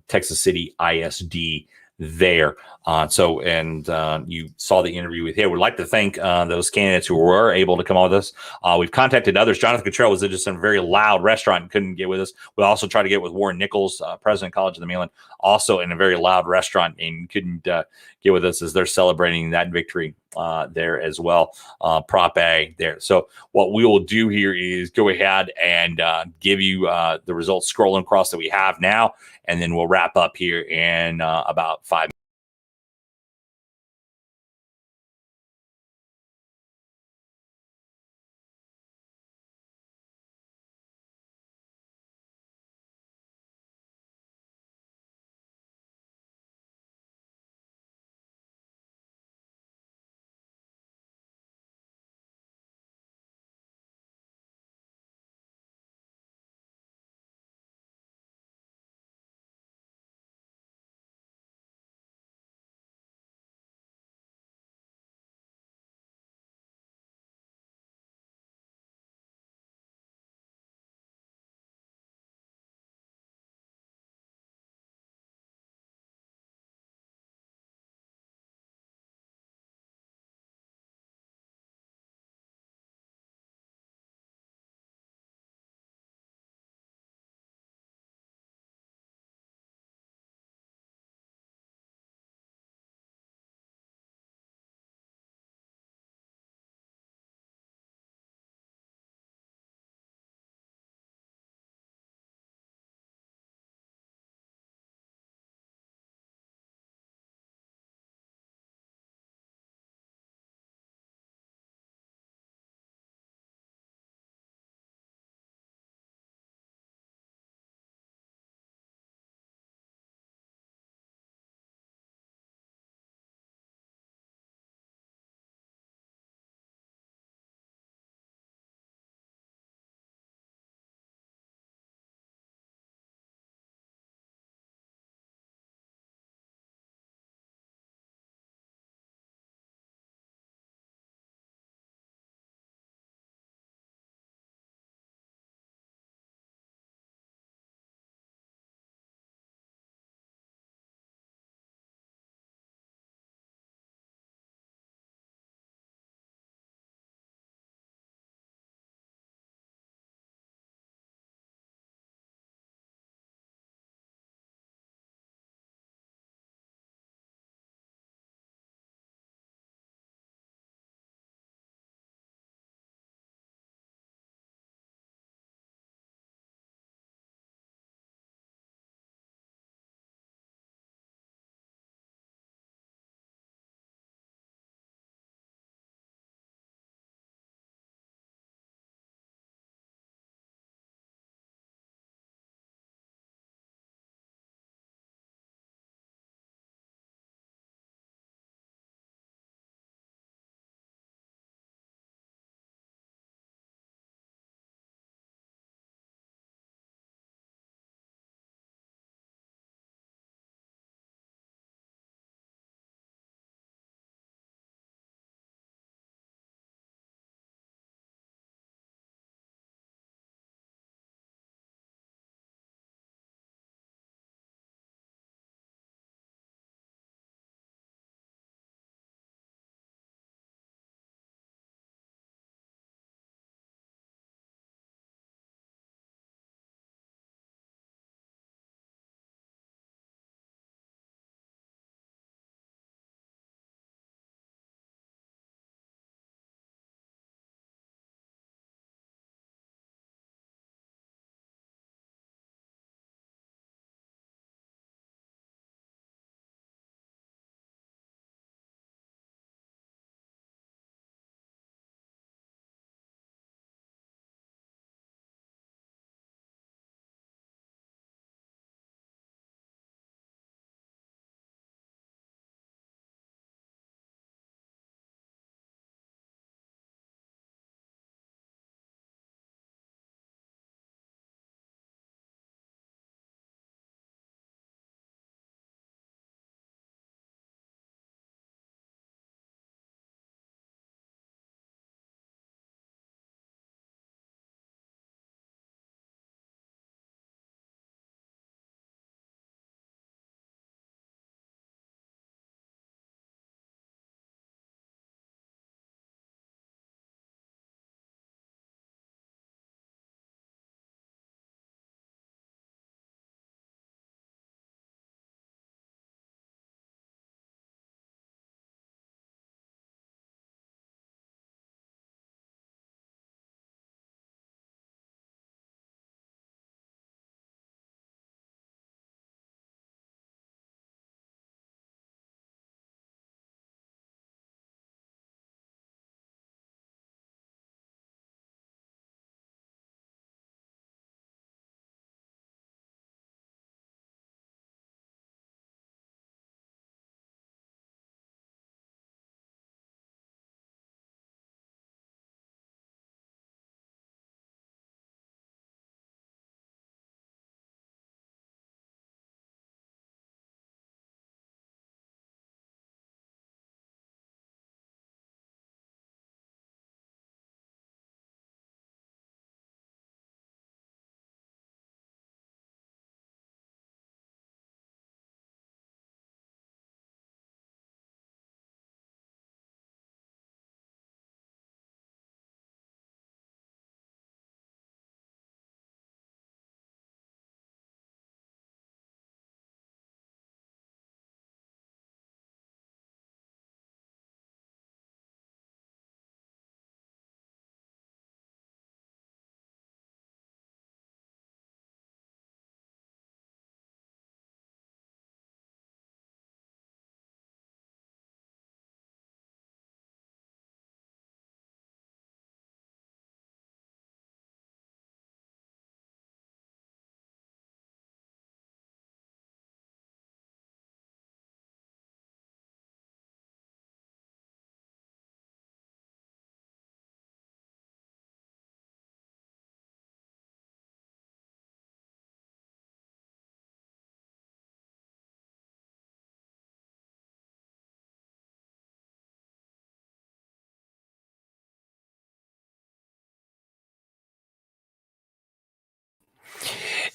Texas City ISD there. You saw the interview with him. We'd like to thank those candidates who were able to come on with us. We've contacted others. Jonathan Cottrell was just in a very loud restaurant and couldn't get with us. We also tried to get with Warren Nichols, president of College of the Mainland, also in a very loud restaurant and couldn't get with us as they're celebrating that victory there as well. Prop A there. So what we will do here is go ahead and give you the results scrolling across that we have now, and then we'll wrap up here in about 5 minutes.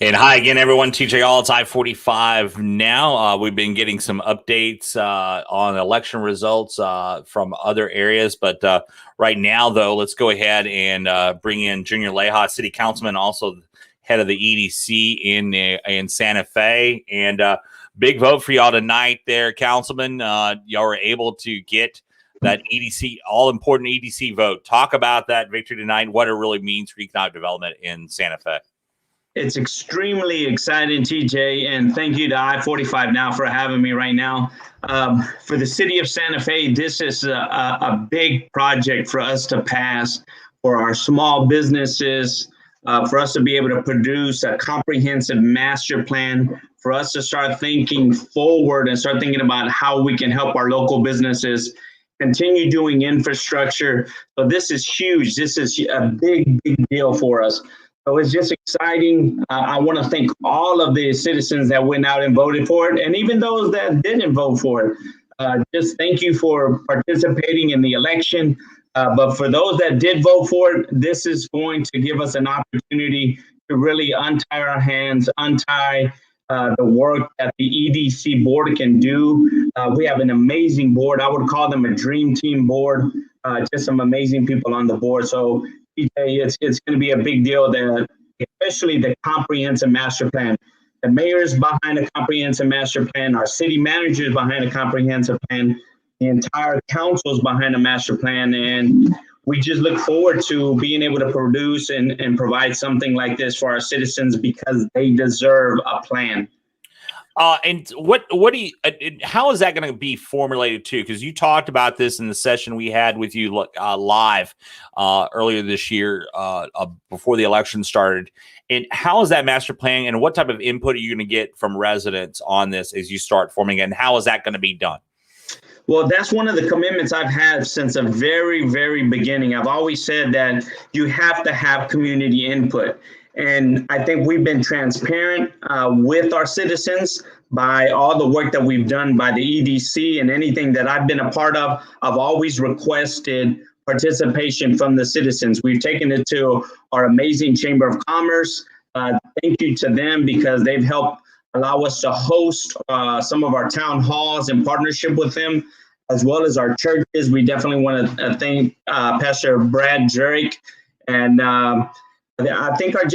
And hi again, everyone. TJ All, it's I45 now. We've been getting some updates on election results from other areas. But right now, though, let's go ahead and bring in Junior Leha, City Councilman, also head of the EDC in Santa Fe. And big vote for y'all tonight there, Councilman. Y'all were able to get that EDC, all-important EDC vote. Talk about that victory tonight, what it really means for economic development in Santa Fe. It's extremely exciting, TJ, and thank you to I45 Now for having me right now. For the city of Santa Fe, this is a big project for us to pass, for our small businesses, for us to be able to produce a comprehensive master plan, for us to start thinking forward and start thinking about how we can help our local businesses continue doing infrastructure. So this is huge. This is a big deal for us. So it's just exciting. I want to thank all of the citizens that went out and voted for it, and even those that didn't vote for it. Just thank you for participating in the election. But for those that did vote for it, this is going to give us an opportunity to really untie our hands, untie the work that the EDC board can do. We have an amazing board. I would call them a dream team board. Just some amazing people on the board. So it's going to be a big deal, that especially the comprehensive master plan. The mayor's behind a comprehensive master plan. Our city manager is behind a comprehensive plan. The entire council is behind a master plan. And we just look forward to being able to produce and provide something like this for our citizens, because they deserve a plan. And what do you, how is that going to be formulated too? Because you talked about this in the session we had with you live earlier this year before the election started. And how is that master plan, and what type of input are you going to get from residents on this as you start forming it? And how is that going to be done? Well, that's one of the commitments I've had since the very beginning. I've always said that you have to have community input. And I think we've been transparent with our citizens by all the work that we've done by the EDC, and anything that I've been a part of. I've always requested participation from the citizens. We've taken it to our amazing Chamber of Commerce. Thank you to them, because they've helped allow us to host some of our town halls in partnership with them, as well as our churches. We definitely want to thank Pastor Brad Jurek, and I think our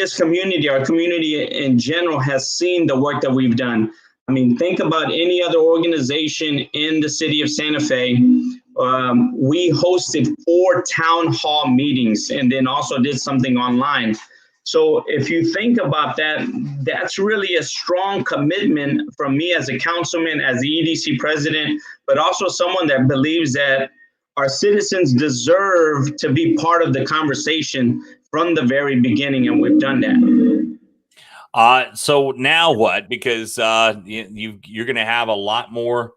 community in general has seen the work that we've done. I mean, think about any other organization in the city of Santa Fe. We hosted 4 town hall meetings, and then also did something online. So if you think about that, that's really a strong commitment from me as a councilman, as the EDC president, but also someone that believes that our citizens deserve to be part of the conversation from the very beginning, and we've done that. So now what? Because you're going to have a lot more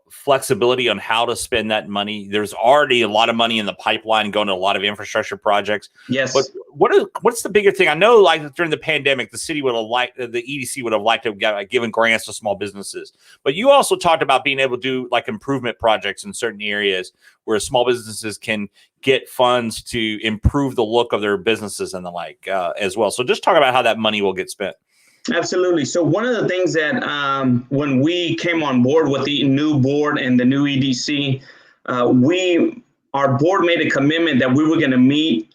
flexibility on how to spend that money. There's already a lot of money in the pipeline going to a lot of infrastructure projects. Yes. But what's the bigger thing? I know, like during the pandemic, the city would have liked, the EDC would have liked to have given grants to small businesses. But you also talked about being able to do like improvement projects in certain areas where small businesses can get funds to improve the look of their businesses and the like as well. So just talk about how that money will get spent. Absolutely. So one of the things that when we came on board with the new board and the new EDC, our board made a commitment that we were going to meet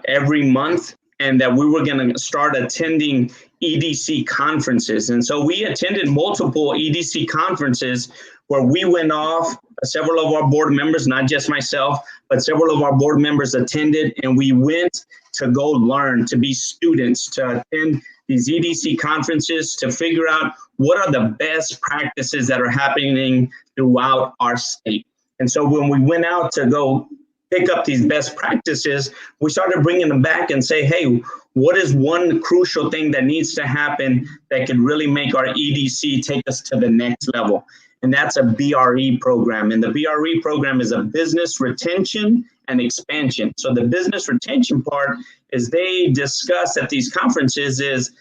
every month, and that we were going to start attending EDC conferences. And so we attended multiple EDC conferences where we went off. Several of our board members, not just myself, but several of our board members attended, and we went to go learn, to be students, to attend these EDC conferences, to figure out what are the best practices that are happening throughout our state. And so when we went out to go pick up these best practices, we started bringing them back and say, hey, what is one crucial thing that needs to happen that could really make our EDC take us to the next level? And that's a BRE program. And the BRE program is a business retention and expansion. So the business retention part is they discuss at these conferences is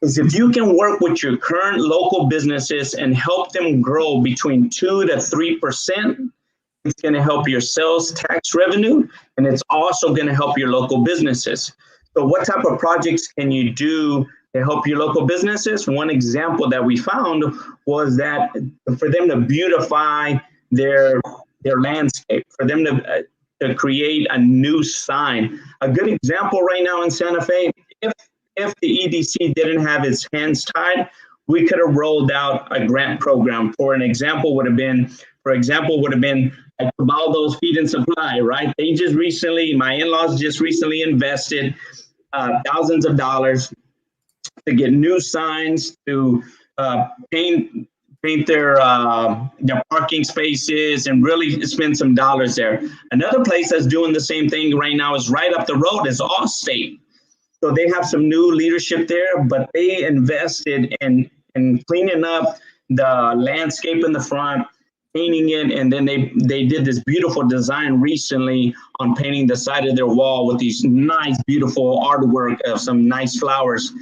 if you can work with your current local businesses and help them grow between 2 to 3%, it's going to help your sales tax revenue, and it's also going to help your local businesses. So what type of projects can you do They help your local businesses. One example that we found was that for them to beautify their landscape, for them to create a new sign. A good example right now in Santa Fe, if the EDC didn't have its hands tied, we could have rolled out a grant program. For example, would have been like Cabaldo's Feed and Supply, right? They just recently, my in-laws just recently invested thousands of dollars to get new signs, to paint their parking spaces, and really spend some dollars there. Another place that's doing the same thing right now is right up the road is Allstate. So they have some new leadership there, but they invested in cleaning up the landscape in the front, painting it, and then they did this beautiful design recently on painting the side of their wall with these nice, beautiful artwork of some nice flowers.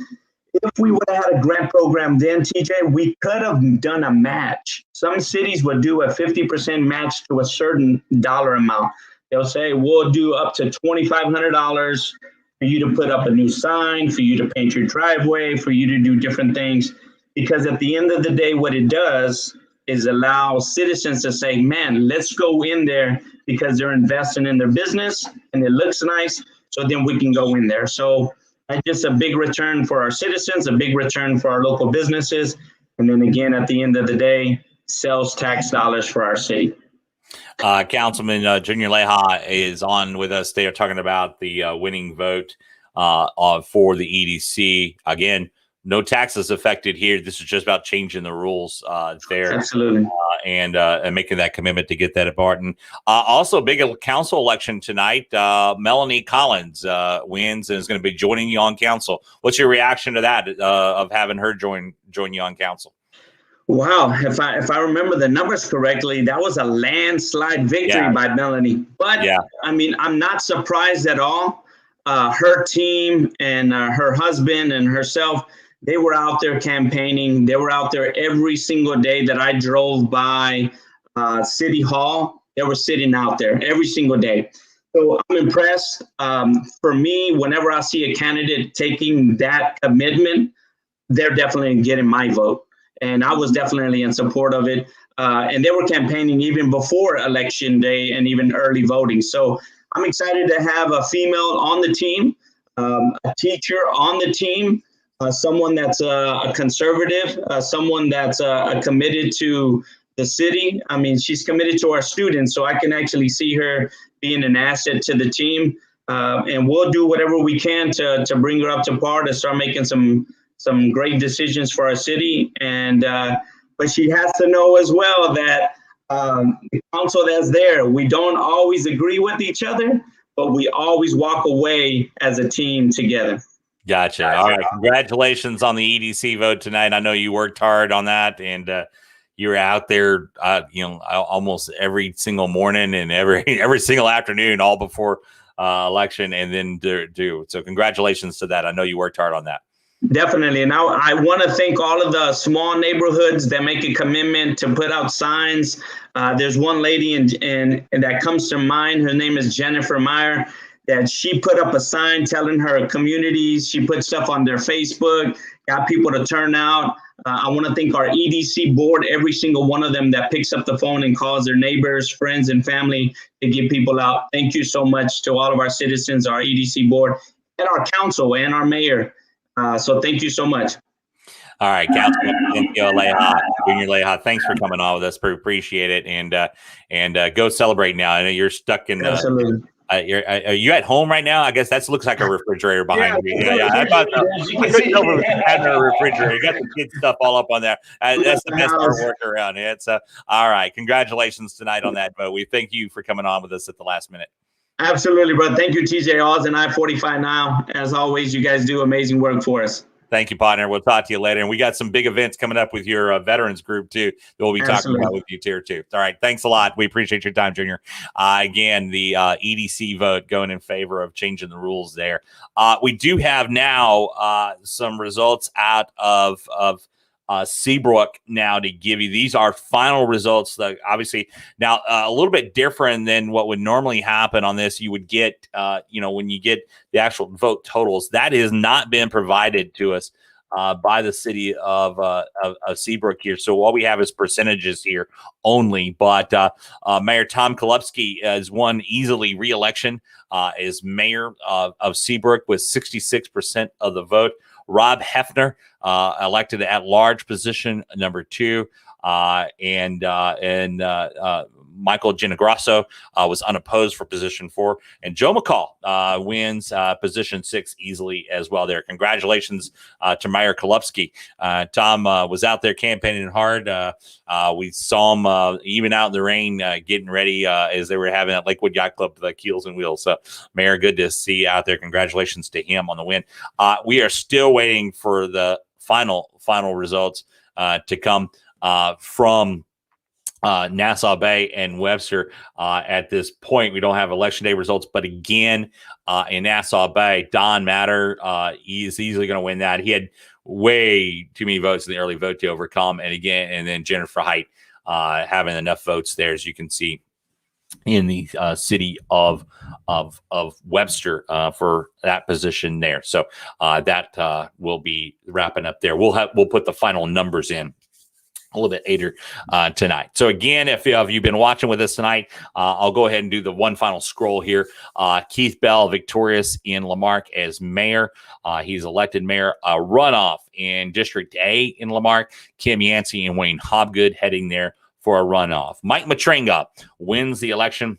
If we would have had a grant program then, TJ, we could have done a match. Some cities would do a 50% match to a certain dollar amount. They'll say, we'll do up to $2,500 for you to put up a new sign, for you to paint your driveway, for you to do different things. Because at the end of the day, what it does is allow citizens to say, man, let's go in there because they're investing in their business and it looks nice. So then we can go in there. So that's just a big return for our citizens, a big return for our local businesses. And then again, at the end of the day, sales tax dollars for our city. Councilman Junior Leja is on with us. They are talking about the winning vote for the EDC. Again, no taxes affected here. This is just about changing the rules there. Absolutely. And making that commitment to get that apart. And also, big council election tonight. Melanie Collins wins and is going to be joining you on council. What's your reaction to that, of having her join you on council? Wow, if I remember the numbers correctly, that was a landslide victory by Melanie. But I mean, I'm not surprised at all. Her team and her husband and herself, they were out there campaigning. They were out there every single day that I drove by City Hall. They were sitting out there every single day. So I'm impressed. For me, whenever I see a candidate taking that commitment, they're definitely getting my vote. And I was definitely in support of it. And they were campaigning even before election day and even early voting. So I'm excited to have a female on the team, a teacher on the team, someone that's a conservative, someone that's committed to the city. I mean, she's committed to our students, so I can actually see her being an asset to the team. And we'll do whatever we can to bring her up to par, to start making some great decisions for our city. And but she has to know as well that the council that's there, we don't always agree with each other, but we always walk away as a team together. Gotcha. All right. Congratulations on the EDC vote tonight. I know you worked hard on that, and you were out there, almost every single morning and every single afternoon, all before election, and then do. So congratulations to that. I know you worked hard on that. Definitely. And I want to thank all of the small neighborhoods that make a commitment to put out signs. There's one lady and that comes to mind. Her name is Jennifer Meyer, that she put up a sign telling her communities. She put stuff on their Facebook, got people to turn out. I want to thank our EDC board, every single one of them that picks up the phone and calls their neighbors, friends, and family to get people out. Thank you so much to all of our citizens, our EDC board, and our council and our mayor. So thank you so much. All right, Councilman Leja, Junior Leja, thanks for coming on with us. Appreciate it, and go celebrate now. I know you're stuck in. Absolutely. Are you at home right now? I guess that looks like a refrigerator behind you. Yeah. I thought so. Over the refrigerator. You got the kid stuff all up on there. That's the best artwork around. It's all right. Congratulations tonight on that vote. We thank you for coming on with us at the last minute. Absolutely, bro. Thank you, TJ Oz and I45NOW. As always, you guys do amazing work for us. Thank you, partner. We'll talk to you later. And we got some big events coming up with your veterans group, too, that we'll be talking about with you, too. All right. Thanks a lot. We appreciate your time, Junior. Again, the EDC vote going in favor of changing the rules there. We do have now some results out of Seabrook now to give you. These are final results that obviously now a little bit different than what would normally happen on this. You would get, when you get the actual vote totals, that has not been provided to us by the city of Seabrook here. So all we have is percentages here only. But Mayor Tom Kolupski has won easily re-election as mayor of Seabrook with 66% of the vote. Rob Hefner elected at large position number 2, and Michael Ginagrasso was unopposed for position 4, and Joe McCall wins position 6 easily as well. There, congratulations to Mayor Kolupski. Tom was out there campaigning hard. We saw him even out in the rain, getting ready as they were having at Lakewood Yacht Club the Keels and Wheels. So, Mayor, good to see you out there. Congratulations to him on the win. We are still waiting for the final results to come from Nassau Bay and Webster. At this point, we don't have election day results, but again, in Nassau Bay, Don Matter, he's easily going to win that. He had way too many votes in the early vote to overcome, and then Jennifer Height having enough votes there, as you can see in the city of Webster for that position there. So that will be wrapping up there. We'll put the final numbers in a little bit later tonight. So again, if you've been watching with us tonight, I'll go ahead and do the one final scroll here. Keith Bell victorious in Lamarque as mayor. He's elected mayor. Runoff in District A in Lamarque. Kim Yancey and Wayne Hobgood heading there for a runoff. Mike Matrenga wins the election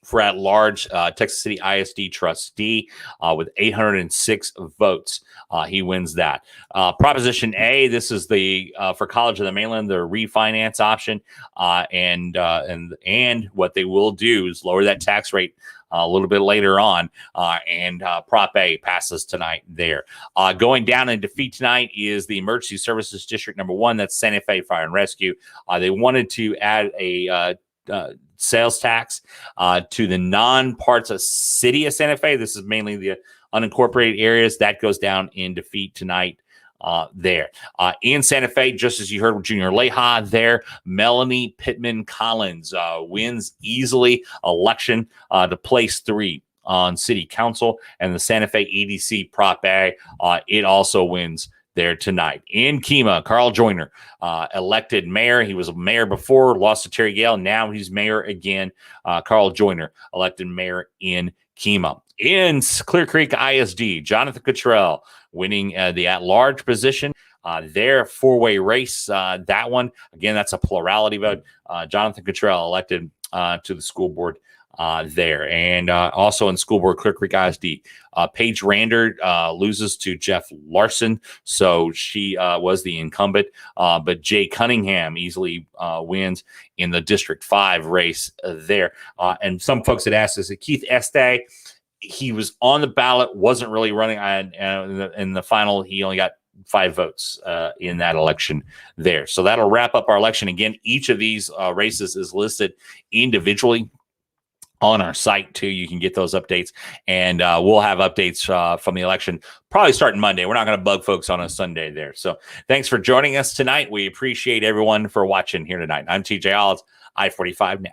for at-large Texas City ISD trustee with 806 votes. He wins that. Proposition A, this is the for College of the Mainland, the refinance option, and what they will do is lower that tax rate a little bit later on, and Prop A passes tonight there. Going down in defeat tonight is the Emergency Services District number 1. That's Santa Fe Fire and Rescue. They wanted to add a sales tax to the non-parts of city of Santa Fe. This is mainly the unincorporated areas. That goes down in defeat tonight there. In Santa Fe, just as you heard with Junior Leha there, Melanie Collins wins easily election to place 3 on city council, and the Santa Fe EDC Prop A, it also wins there tonight. In Kemah, Carl Joyner elected mayor. He was a mayor before, lost to Terry Gale. Now he's mayor again. Carl Joyner elected mayor in Kemah. In Clear Creek ISD, Jonathan Cottrell winning the at-large position. Their 4-way race, that one, again, that's a plurality vote. Jonathan Cottrell elected to the school board there. And also in school board, Clear Creek ISD, Paige Rander loses to Jeff Larson, so she was the incumbent, but Jay Cunningham easily wins in the District 5 race there. And some folks had asked us, Keith Este, he was on the ballot, wasn't really running in the final. He only got 5 votes in that election there. So that'll wrap up our election. Again, each of these races is listed individually on our site too. You can get those updates, and we'll have updates from the election probably starting Monday. We're not going to bug folks on a Sunday there. So thanks for joining us tonight. We appreciate everyone for watching here tonight. I'm TJ Ollis, I-45 Now.